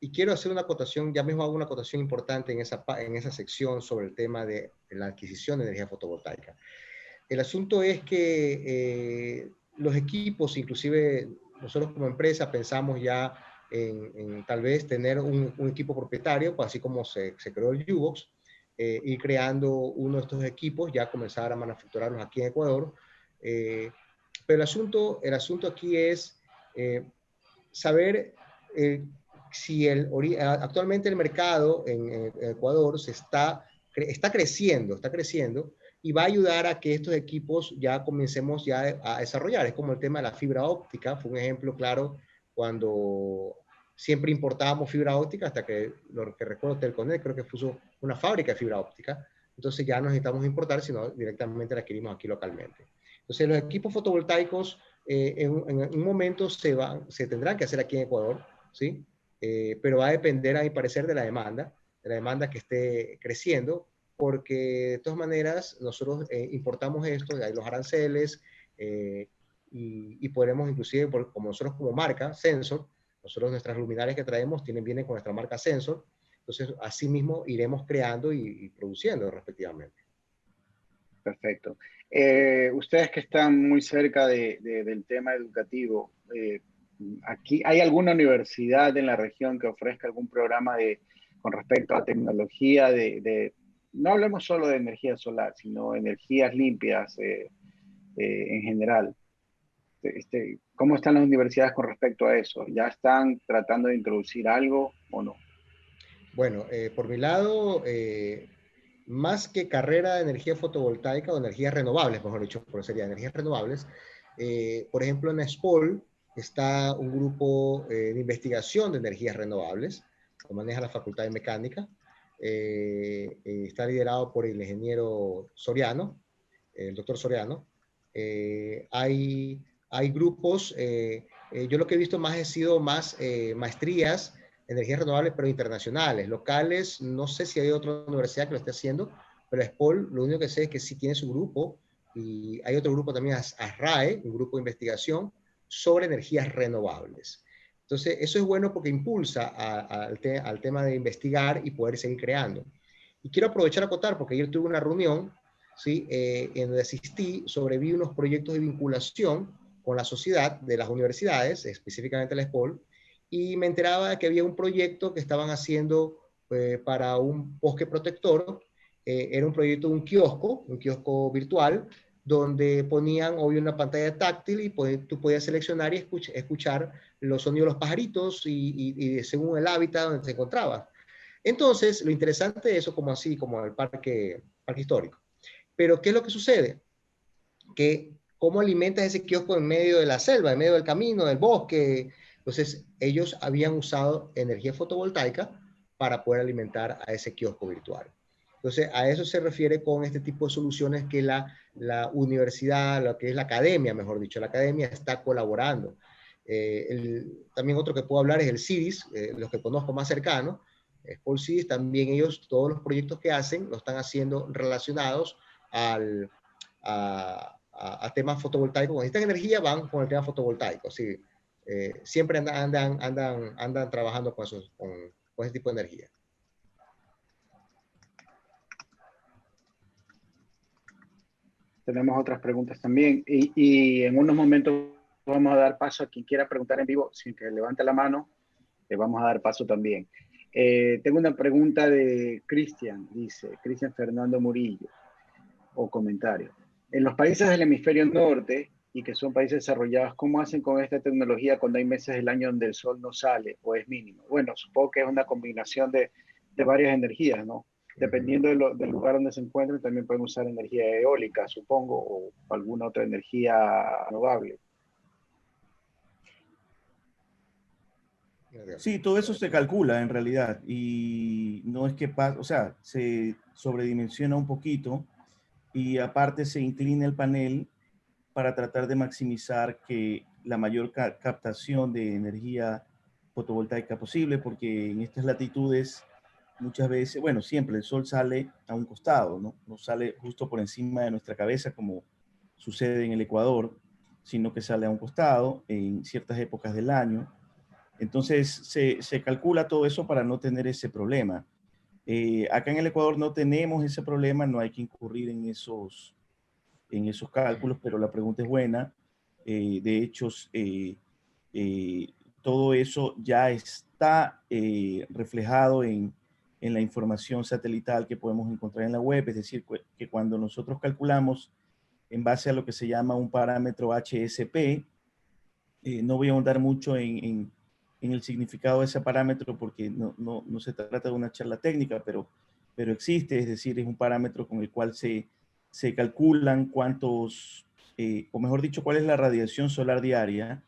Speaker 3: Y quiero hacer una acotación, ya mismo hago una acotación importante en esa sección sobre el tema de la adquisición de energía fotovoltaica. El asunto es que los equipos, inclusive nosotros como empresa pensamos ya en tal vez tener un equipo propietario, pues así como se creó el U-Box, ir creando uno de estos equipos, ya comenzar a manufacturarlos aquí en Ecuador. Pero el asunto aquí es saber si actualmente el mercado en Ecuador está creciendo y va a ayudar a que estos equipos ya comencemos ya a desarrollar. Es como el tema de la fibra óptica, fue un ejemplo claro cuando siempre importábamos fibra óptica hasta que, lo que recuerdo, Telconet creo que puso una fábrica de fibra óptica, entonces ya no necesitamos importar, sino directamente la adquirimos aquí localmente. Entonces los equipos fotovoltaicos en un momento se tendrán que hacer aquí en Ecuador, ¿sí? Pero va a depender, a mi parecer, de la demanda que esté creciendo, porque de todas maneras nosotros importamos esto, hay los aranceles, y podremos inclusive, como nosotros como marca, Sensor, nosotros nuestras luminarias que traemos vienen con nuestra marca Sensor, entonces así mismo iremos creando y produciendo respectivamente.
Speaker 1: Perfecto. Ustedes que están muy cerca del tema educativo, aquí, ¿hay alguna universidad en la región que ofrezca algún programa con respecto a tecnología no hablemos solo de energía solar, sino energías limpias en general? ¿Cómo están las universidades con respecto a eso? ¿Ya están tratando de introducir algo o no?
Speaker 3: Bueno, por mi lado, más que carrera de energía fotovoltaica o energías renovables, mejor dicho, por sería energías renovables, por ejemplo, en ESPOL está un grupo de investigación de energías renovables, lo maneja la Facultad de Mecánica, está liderado por el ingeniero Soriano, el doctor Soriano. Hay grupos, yo lo que he visto más ha sido más maestrías, energías renovables, pero internacionales. Locales, no sé si hay otra universidad que lo esté haciendo, pero SPOL, lo único que sé es que sí tiene su grupo, y hay otro grupo también, ASRAE, un grupo de investigación sobre energías renovables. Entonces, eso es bueno porque impulsa al tema de investigar y poder seguir creando. Y quiero aprovechar a acotar, porque ayer tuve una reunión, ¿sí? En donde asistí, vi unos proyectos de vinculación con la sociedad de las universidades, específicamente la SPOL, y me enteraba de que había un proyecto que estaban haciendo para un bosque protector. Era un proyecto de un kiosco virtual, donde ponían obvio una pantalla táctil y tú podías seleccionar y escuchar los sonidos de los pajaritos y según el hábitat donde te encontrabas. Entonces, lo interesante de eso, como así, como el parque histórico. Pero, ¿qué es lo que sucede? Que cómo alimentas ese kiosco en medio de la selva, en medio del camino, del bosque. Entonces, ellos habían usado energía fotovoltaica para poder alimentar a ese kiosco virtual. Entonces, a eso se refiere con este tipo de soluciones que la universidad, lo que es la academia, mejor dicho, la academia está colaborando. También otro que puedo hablar es el CIDIS, los que conozco más cercanos, Paul CIDIS, también ellos, todos los proyectos que hacen, lo están haciendo relacionados a temas fotovoltaicos. Cuando necesitan energía, van con el tema fotovoltaico. Sí, siempre andan trabajando con ese tipo de energía.
Speaker 1: Tenemos otras preguntas también y en unos momentos vamos a dar paso a quien quiera preguntar en vivo, sin que levante la mano, le vamos a dar paso también. Tengo una pregunta de Cristian, dice Cristian Fernando Murillo, o comentario. En los países del hemisferio norte y que son países desarrollados, ¿cómo hacen con esta tecnología cuando hay meses del año donde el sol no sale o es mínimo? Bueno, supongo que es una combinación de varias energías, ¿no? Dependiendo del lugar donde se encuentren, también pueden usar energía eólica, supongo, o alguna otra energía renovable.
Speaker 2: Sí, todo eso se calcula en realidad y no es que pasa, o sea, se sobredimensiona un poquito y aparte se inclina el panel para tratar de maximizar que la mayor captación de energía fotovoltaica posible, porque en estas latitudes muchas veces, bueno, siempre el sol sale a un costado, ¿no? No sale justo por encima de nuestra cabeza como sucede en el Ecuador, sino que sale a un costado en ciertas épocas del año. Entonces se calcula todo eso para no tener ese problema. Acá en el Ecuador no tenemos ese problema, no hay que incurrir en esos cálculos, pero la pregunta es buena. De hecho, eh, todo eso ya está reflejado en la información satelital que podemos encontrar en la web, es decir, que cuando nosotros calculamos en base a lo que se llama un parámetro HSP, no voy a ahondar mucho en el significado de ese parámetro porque no se trata de una charla técnica, pero existe, es decir, es un parámetro con el cual se calculan cuántos, o mejor dicho, cuál es la radiación solar diaria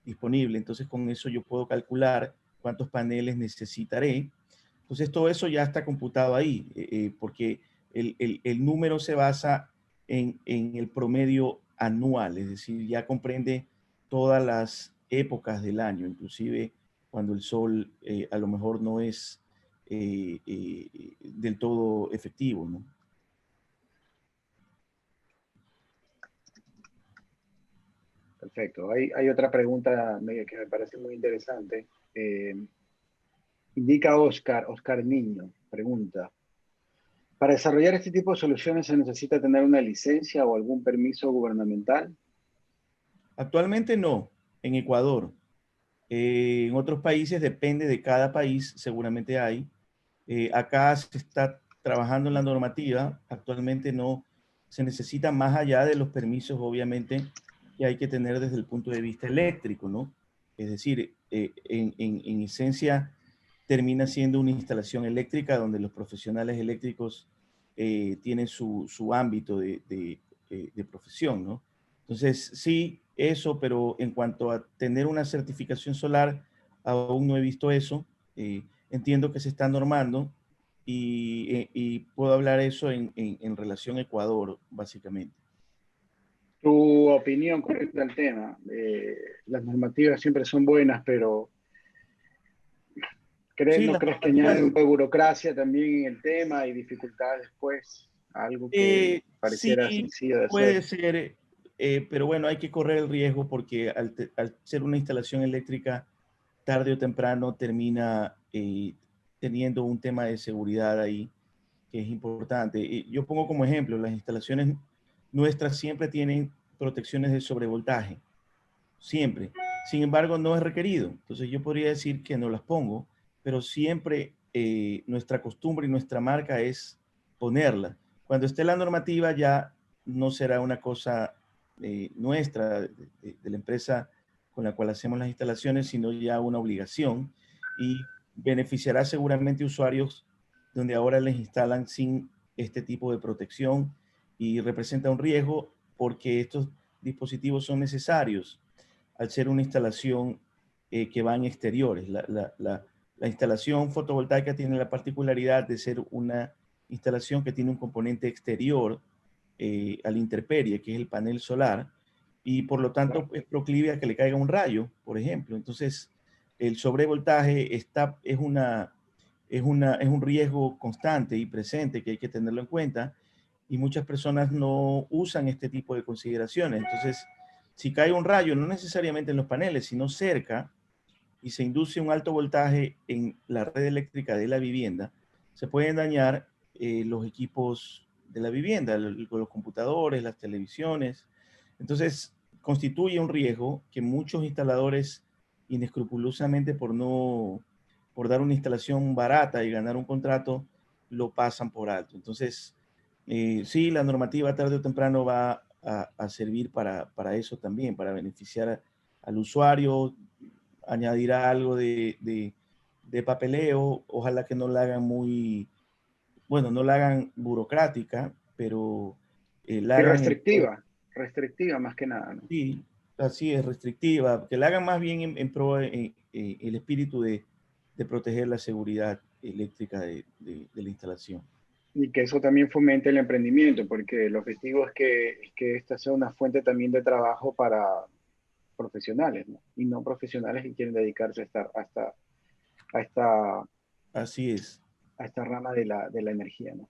Speaker 2: disponible. Entonces, con eso yo puedo calcular cuántos paneles necesitaré. Entonces, todo eso ya está computado ahí, porque el número se basa en el promedio anual, es decir, ya comprende todas las épocas del año, inclusive cuando el sol a lo mejor no es del todo efectivo, ¿no?
Speaker 1: Perfecto. Hay otra pregunta que me parece muy interesante. Indica Oscar Niño, pregunta. ¿Para desarrollar este tipo de soluciones se necesita tener una licencia o algún permiso gubernamental?
Speaker 2: Actualmente no, en Ecuador. En otros países depende de cada país, seguramente hay. Acá se está trabajando en la normativa, actualmente no se necesita más allá de los permisos, obviamente, que hay que tener desde el punto de vista eléctrico, ¿no? Es decir, en esencia termina siendo una instalación eléctrica donde los profesionales eléctricos tienen su ámbito de profesión, ¿no? Entonces, sí, eso, pero en cuanto a tener una certificación solar, aún no he visto eso. Entiendo que se está normando y puedo hablar eso en relación a Ecuador, básicamente.
Speaker 1: Tu opinión correcta al tema. Las normativas siempre son buenas, pero
Speaker 2: Sí,
Speaker 1: ¿no
Speaker 2: las
Speaker 1: crees que añade
Speaker 2: normativas,
Speaker 1: un poco de burocracia también en el tema y dificultades después? Algo que
Speaker 2: sí
Speaker 1: pareciera sencillo de hacer.
Speaker 2: puede ser, pero bueno, hay que correr el riesgo porque al ser una instalación eléctrica, tarde o temprano termina teniendo un tema de seguridad ahí que es importante. Yo pongo como ejemplo, las instalaciones nuestras siempre tienen protecciones de sobrevoltaje, siempre. Sin embargo, no es requerido. Entonces yo podría decir que no las pongo, pero siempre nuestra costumbre y nuestra marca es ponerla. Cuando esté la normativa ya no será una cosa nuestra, de la empresa con la cual hacemos las instalaciones, sino ya una obligación y beneficiará seguramente usuarios donde ahora les instalan sin este tipo de protección y representa un riesgo porque estos dispositivos son necesarios al ser una instalación que va en exteriores. La instalación fotovoltaica tiene la particularidad de ser una instalación que tiene un componente exterior a la intemperie, que es el panel solar, y por lo tanto es proclive a que le caiga un rayo, por ejemplo. Entonces, el sobrevoltaje es un riesgo constante y presente que hay que tenerlo en cuenta y muchas personas no usan este tipo de consideraciones. Entonces, si cae un rayo, no necesariamente en los paneles, sino cerca, y se induce un alto voltaje en la red eléctrica de la vivienda, se pueden dañar los equipos de la vivienda, los computadores, las televisiones. Entonces, constituye un riesgo que muchos instaladores, inescrupulosamente por dar una instalación barata y ganar un contrato, lo pasan por alto. Entonces, sí, la normativa tarde o temprano va a servir para eso también, para beneficiar al usuario, añadirá algo de papeleo, ojalá que no la hagan muy, bueno, no la hagan burocrática, pero la
Speaker 1: Y
Speaker 2: hagan
Speaker 1: restrictiva más que nada, ¿no?
Speaker 2: sí, así es, restrictiva, que la hagan más bien en pro el espíritu de proteger la seguridad eléctrica de la instalación.
Speaker 1: Y que eso también fomente el emprendimiento, porque el objetivo es que esta sea una fuente también de trabajo para profesionales, ¿no? Y no profesionales que quieren dedicarse a esta,
Speaker 2: Así es.
Speaker 1: a esta rama de la energía, ¿no?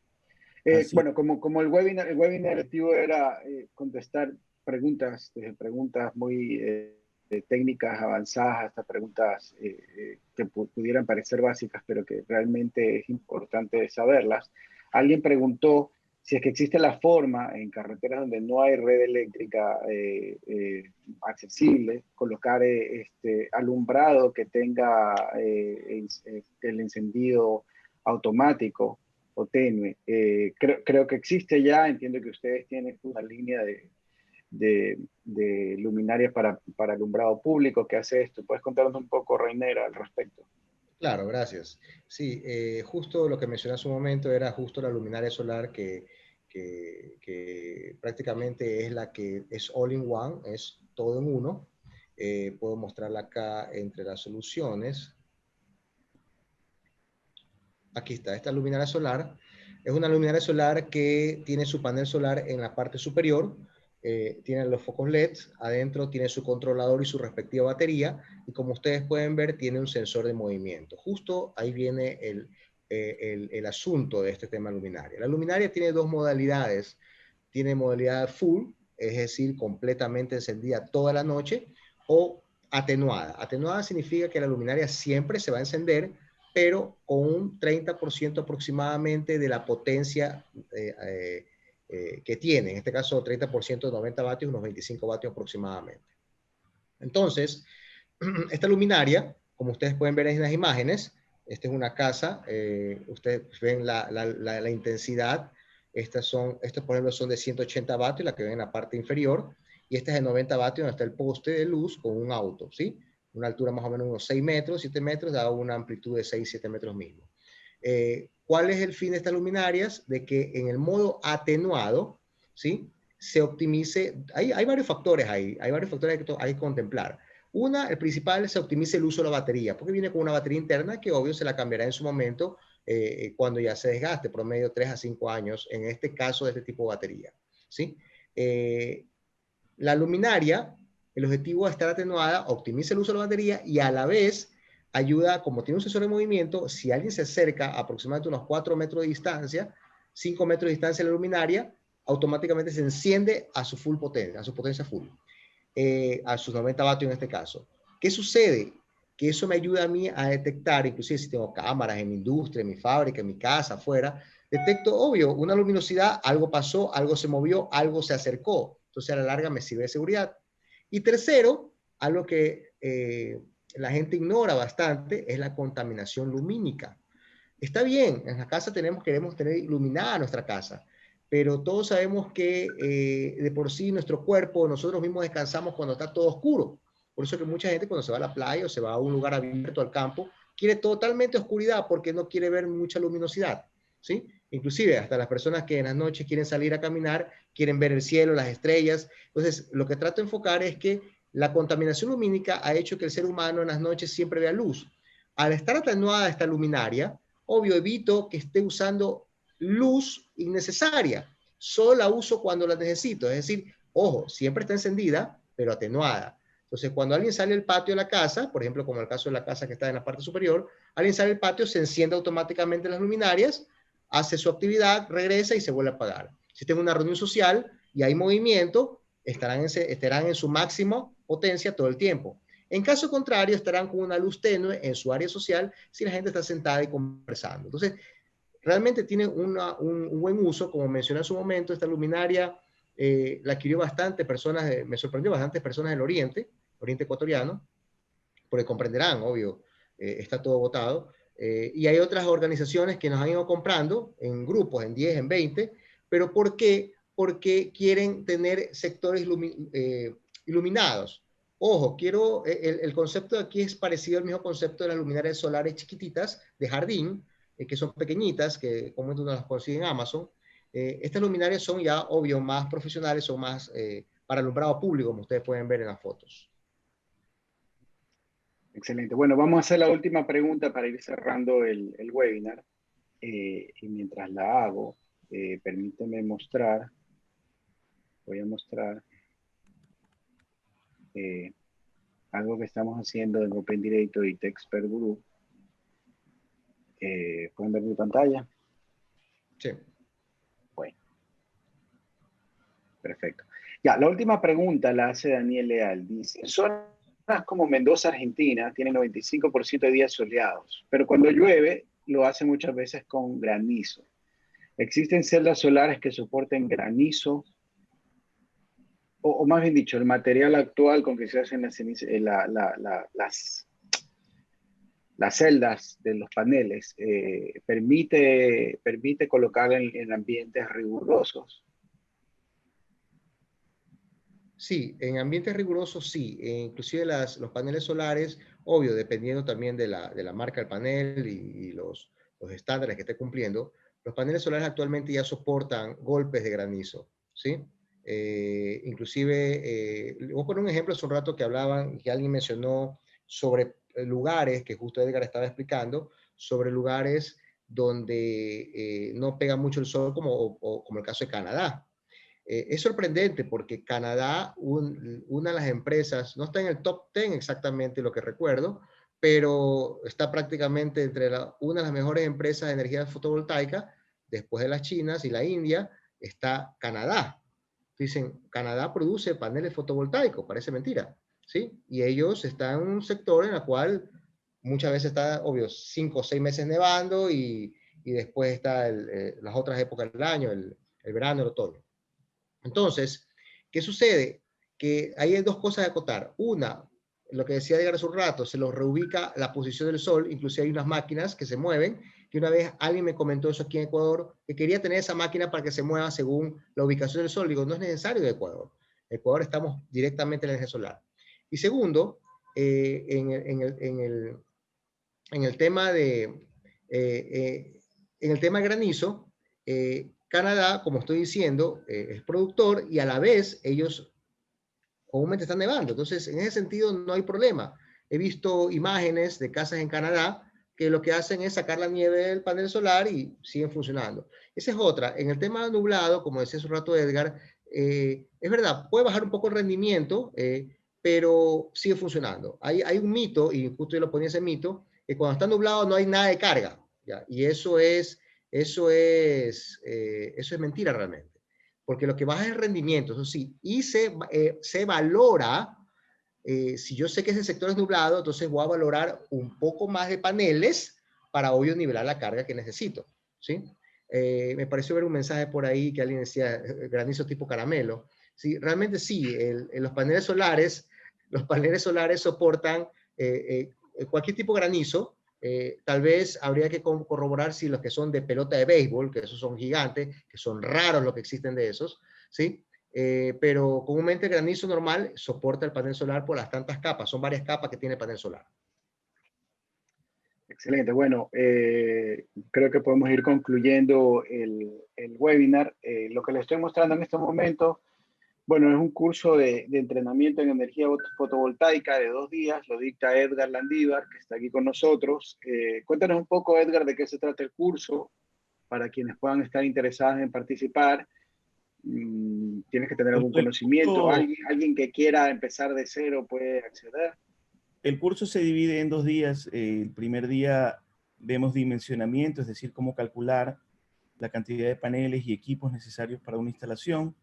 Speaker 2: Así.
Speaker 1: Bueno, como el webinar objetivo era contestar preguntas, desde preguntas muy técnicas avanzadas hasta preguntas que pudieran parecer básicas, pero que realmente es importante saberlas. Alguien preguntó si es que existe la forma en carreteras donde no hay red eléctrica accesible, colocar alumbrado que tenga el encendido automático o tenue. Creo que existe ya, entiendo que ustedes tienen una línea de luminarias para alumbrado público que hace esto. ¿Puedes contarnos un poco, Reinera, al respecto?
Speaker 3: Claro, gracias. Sí, justo lo que mencioné hace un momento era justo la luminaria solar que prácticamente es la que es all in one, es todo en uno. Puedo mostrarla acá entre las soluciones. Aquí está, esta luminaria solar. Es una luminaria solar que tiene su panel solar en la parte superior, tiene los focos LED, adentro tiene su controlador y su respectiva batería, y como ustedes pueden ver, tiene un sensor de movimiento. Justo ahí viene el asunto de este tema luminaria. La luminaria tiene dos modalidades. Tiene modalidad full, es decir, completamente encendida toda la noche, o atenuada. Atenuada significa que la luminaria siempre se va a encender, pero con un 30% aproximadamente de la potencia que tiene. En este caso, 30% de 90 vatios, unos 25 vatios aproximadamente. Entonces, esta luminaria, como ustedes pueden ver en las imágenes, esta es una casa, ustedes ven la intensidad, estos por ejemplo son de 180 vatios, la que ven en la parte inferior, y esta es de 90 vatios donde está el poste de luz con un auto, ¿sí? Una altura más o menos de unos 6 metros, 7 metros, da una amplitud de 6, 7 metros mismo. ¿Cuál es el fin de estas luminarias? De que en el modo atenuado, ¿sí? Se optimice, hay varios factores ahí, hay varios factores que hay que contemplar. Una, el principal, se optimiza el uso de la batería, porque viene con una batería interna que obvio se la cambiará en su momento cuando ya se desgaste, promedio 3 a 5 años, en este caso de este tipo de batería, ¿sí? La luminaria, el objetivo de estar atenuada, optimiza el uso de la batería y a la vez ayuda, como tiene un sensor de movimiento, si alguien se acerca a aproximadamente unos 4 metros de distancia, 5 metros de distancia de la luminaria, automáticamente se enciende a su full potencia, a su potencia full, a sus 90 vatios en este caso. ¿Qué sucede? Que eso me ayuda a mí a detectar, inclusive si tengo cámaras en mi industria, en mi fábrica, en mi casa, afuera, detecto, obvio, una luminosidad, algo pasó, algo se movió, algo se acercó. Entonces a la larga me sirve de seguridad. Y tercero, algo que la gente ignora bastante, es la contaminación lumínica. Está bien, en la casa queremos tener iluminada nuestra casa, pero todos sabemos que de por sí nuestro cuerpo, nosotros mismos descansamos cuando está todo oscuro. Por eso que mucha gente cuando se va a la playa o se va a un lugar abierto al campo, quiere totalmente oscuridad porque no quiere ver mucha luminosidad, ¿sí? Inclusive hasta las personas que en las noches quieren salir a caminar, quieren ver el cielo, las estrellas. Entonces, lo que trato de enfocar es que la contaminación lumínica ha hecho que el ser humano en las noches siempre vea luz. Al estar atenuada esta luminaria, obvio, evito que esté usando luz innecesaria. Solo la uso cuando la necesito. Es decir, ojo, siempre está encendida, pero atenuada. Entonces, cuando alguien sale al patio de la casa, por ejemplo, como el caso de la casa que está en la parte superior, alguien sale al patio, se enciende automáticamente las luminarias, hace su actividad, regresa y se vuelve a apagar. Si tengo una reunión social y hay movimiento, estarán en su máxima potencia todo el tiempo. En caso contrario, estarán con una luz tenue en su área social si la gente está sentada y conversando. Entonces, realmente tiene un buen uso, como mencioné en su momento, esta luminaria la adquirió bastante personas, me sorprendió bastantes personas del Oriente ecuatoriano, porque comprenderán, obvio, está todo votado, y hay otras organizaciones que nos han ido comprando en grupos, en 10, en 20, pero ¿por qué? Porque quieren tener sectores iluminados. Ojo, el concepto de aquí es parecido al mismo concepto de las luminarias solares chiquititas de jardín, que son pequeñitas, que comúnmente uno las consigue en Amazon. Estas luminarias son ya, obvio, más profesionales, son más para alumbrado público, como ustedes pueden ver en las fotos.
Speaker 1: Excelente. Bueno, vamos a hacer la última pregunta para ir cerrando el webinar. Y mientras la hago, permíteme mostrar, voy a mostrar algo que estamos haciendo en Open Directo y Expert Group, ¿Pueden ver mi pantalla?
Speaker 3: Sí.
Speaker 1: Bueno, perfecto. Ya, la última pregunta la hace Daniel Leal. Dice, zonas como Mendoza, Argentina, tienen 95% de días soleados, pero cuando llueve lo hace muchas veces con granizo. ¿Existen celdas solares que soporten granizo? O más bien dicho, el material actual con que se hacen las celdas de los paneles permite colocar en ambientes rigurosos.
Speaker 3: Sí, en ambientes rigurosos sí, inclusive los paneles solares, obvio, dependiendo también de la marca del panel y los estándares que esté cumpliendo, los paneles solares actualmente ya soportan golpes de granizo, ¿sí? Inclusive, voy a poner un ejemplo hace un rato que hablaban, que alguien mencionó sobre lugares, que justo Edgar estaba explicando, sobre lugares donde no pega mucho el sol, como el caso de Canadá. Es sorprendente porque Canadá, una de las empresas, no está en el top 10 exactamente lo que recuerdo, pero está prácticamente una de las mejores empresas de energía fotovoltaica, después de las chinas y la India, está Canadá. Dicen, Canadá produce paneles fotovoltaicos, parece mentira, ¿sí? Y ellos están en un sector en el cual muchas veces está, obvio, 5 o 6 meses nevando y después está las otras épocas del año, el verano, el otoño. Entonces, ¿qué sucede? Que ahí hay dos cosas de acotar. Una, lo que decía Edgar hace un rato, se los reubica la posición del sol, inclusive hay unas máquinas que se mueven, que una vez alguien me comentó eso aquí en Ecuador, que quería tener esa máquina para que se mueva según la ubicación del sol. Digo, no es necesario de Ecuador. En Ecuador estamos directamente en la energía solar. Y segundo, en el tema de en el tema granizo, Canadá, como estoy diciendo, es productor y a la vez ellos comúnmente están nevando. Entonces, en ese sentido no hay problema. He visto imágenes de casas en Canadá que lo que hacen es sacar la nieve del panel solar y siguen funcionando. Esa es otra. En el tema nublado, como decía hace un rato Edgar, es verdad, puede bajar un poco el rendimiento, pero sigue funcionando. Hay un mito, y justo yo lo ponía ese mito, que cuando está nublado no hay nada de carga, ¿ya? Y eso es mentira realmente, porque lo que baja es el rendimiento, eso sí, y se valora, si yo sé que ese sector es nublado, entonces voy a valorar un poco más de paneles para obvio nivelar la carga que necesito, ¿sí? Me pareció ver un mensaje por ahí que alguien decía granizo tipo caramelo. Sí, realmente sí, los paneles solares soportan cualquier tipo de granizo. Tal vez habría que corroborar si los que son de pelota de béisbol, que esos son gigantes, que son raros los que existen de esos, ¿sí? Pero comúnmente el granizo normal soporta el panel solar por las tantas capas, son varias capas que tiene el panel solar.
Speaker 1: Excelente. Bueno, creo que podemos ir concluyendo el webinar. Lo que les estoy mostrando en este momento, bueno, es un curso de entrenamiento en energía fotovoltaica de 2 días. Lo dicta Edgar Landívar, que está aquí con nosotros. Cuéntanos un poco, Edgar, de qué se trata el curso, para quienes puedan estar interesados en participar. Tienes que tener algún conocimiento. ¿Alguien que quiera empezar de cero puede acceder?
Speaker 2: El curso se divide en 2 días. El primer día vemos dimensionamiento, es decir, cómo calcular la cantidad de paneles y equipos necesarios para una instalación.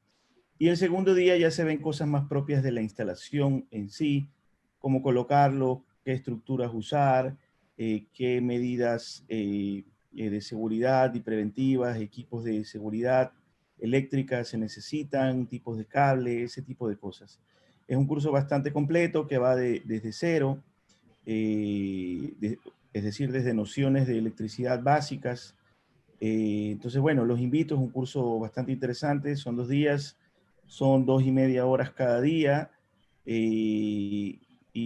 Speaker 2: Y el segundo día ya se ven cosas más propias de la instalación en sí, cómo colocarlo, qué estructuras usar, qué medidas de seguridad y preventivas, equipos de seguridad eléctrica se necesitan, tipos de cable, ese tipo de cosas. Es un curso bastante completo que va desde cero, es decir, desde nociones de electricidad básicas. Entonces, bueno, los invito, es un curso bastante interesante, son 2 días, son 2,5 horas cada día, y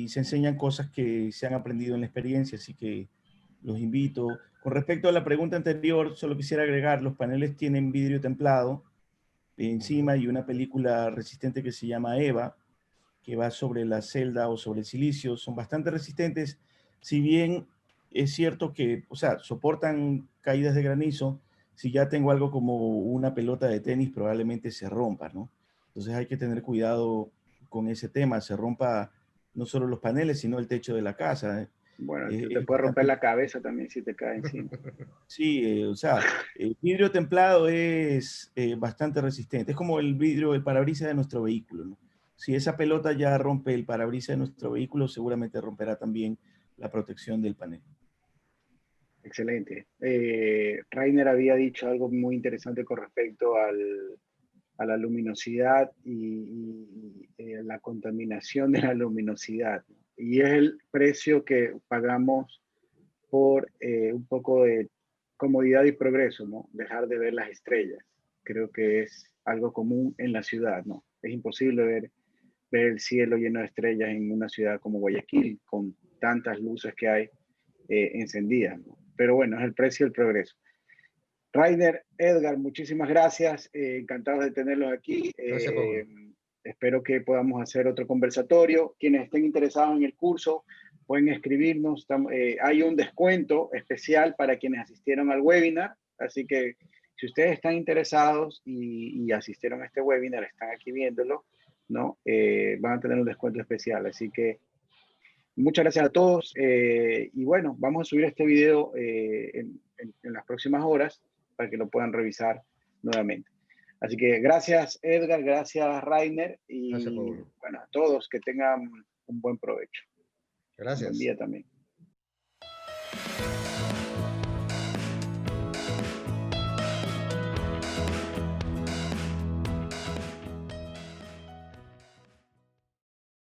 Speaker 2: se enseñan cosas que se han aprendido en la experiencia, así que los invito. Con respecto a la pregunta anterior, solo quisiera agregar, los paneles tienen vidrio templado encima y una película resistente que se llama EVA, que va sobre la celda o sobre el silicio, son bastante resistentes, si bien es cierto que, o sea, soportan caídas de granizo. Si ya tengo algo como una pelota de tenis, probablemente se rompa, ¿no? Entonces hay que tener cuidado con ese tema, se rompa no solo los paneles, sino el techo de la casa, ¿eh?
Speaker 1: Bueno, te puede
Speaker 2: bastante
Speaker 1: romper la cabeza también si te cae encima.
Speaker 2: Sí, o sea, el vidrio templado es bastante resistente. Es como el vidrio, el parabrisas de nuestro vehículo, ¿no? Si esa pelota ya rompe el parabrisas de nuestro vehículo, seguramente romperá también la protección del panel.
Speaker 1: Excelente. Rainer había dicho algo muy interesante con respecto a la luminosidad y la contaminación de la luminosidad. Y es el precio que pagamos por un poco de comodidad y progreso, ¿no? Dejar de ver las estrellas. Creo que es algo común en la ciudad, ¿no? Es imposible ver el cielo lleno de estrellas en una ciudad como Guayaquil, con tantas luces que hay encendidas, ¿no? Pero bueno, es el precio del progreso. Rainer, Edgar, muchísimas gracias. Encantados de tenerlos aquí.
Speaker 3: Gracias, Paul.
Speaker 1: Espero que podamos hacer otro conversatorio. Quienes estén interesados en el curso pueden escribirnos. Hay un descuento especial para quienes asistieron al webinar. Así que si ustedes están interesados y asistieron a este webinar, están aquí viéndolo, ¿no? Van a tener un descuento especial. Así que muchas gracias a todos. Y bueno, vamos a subir este video en las próximas horas para que lo puedan revisar nuevamente. Así que gracias, Edgar, gracias, Rainer, y
Speaker 3: Gracias, Paul.
Speaker 1: bueno, a todos que tengan un buen provecho. Un buen
Speaker 3: Gracias.
Speaker 1: día también.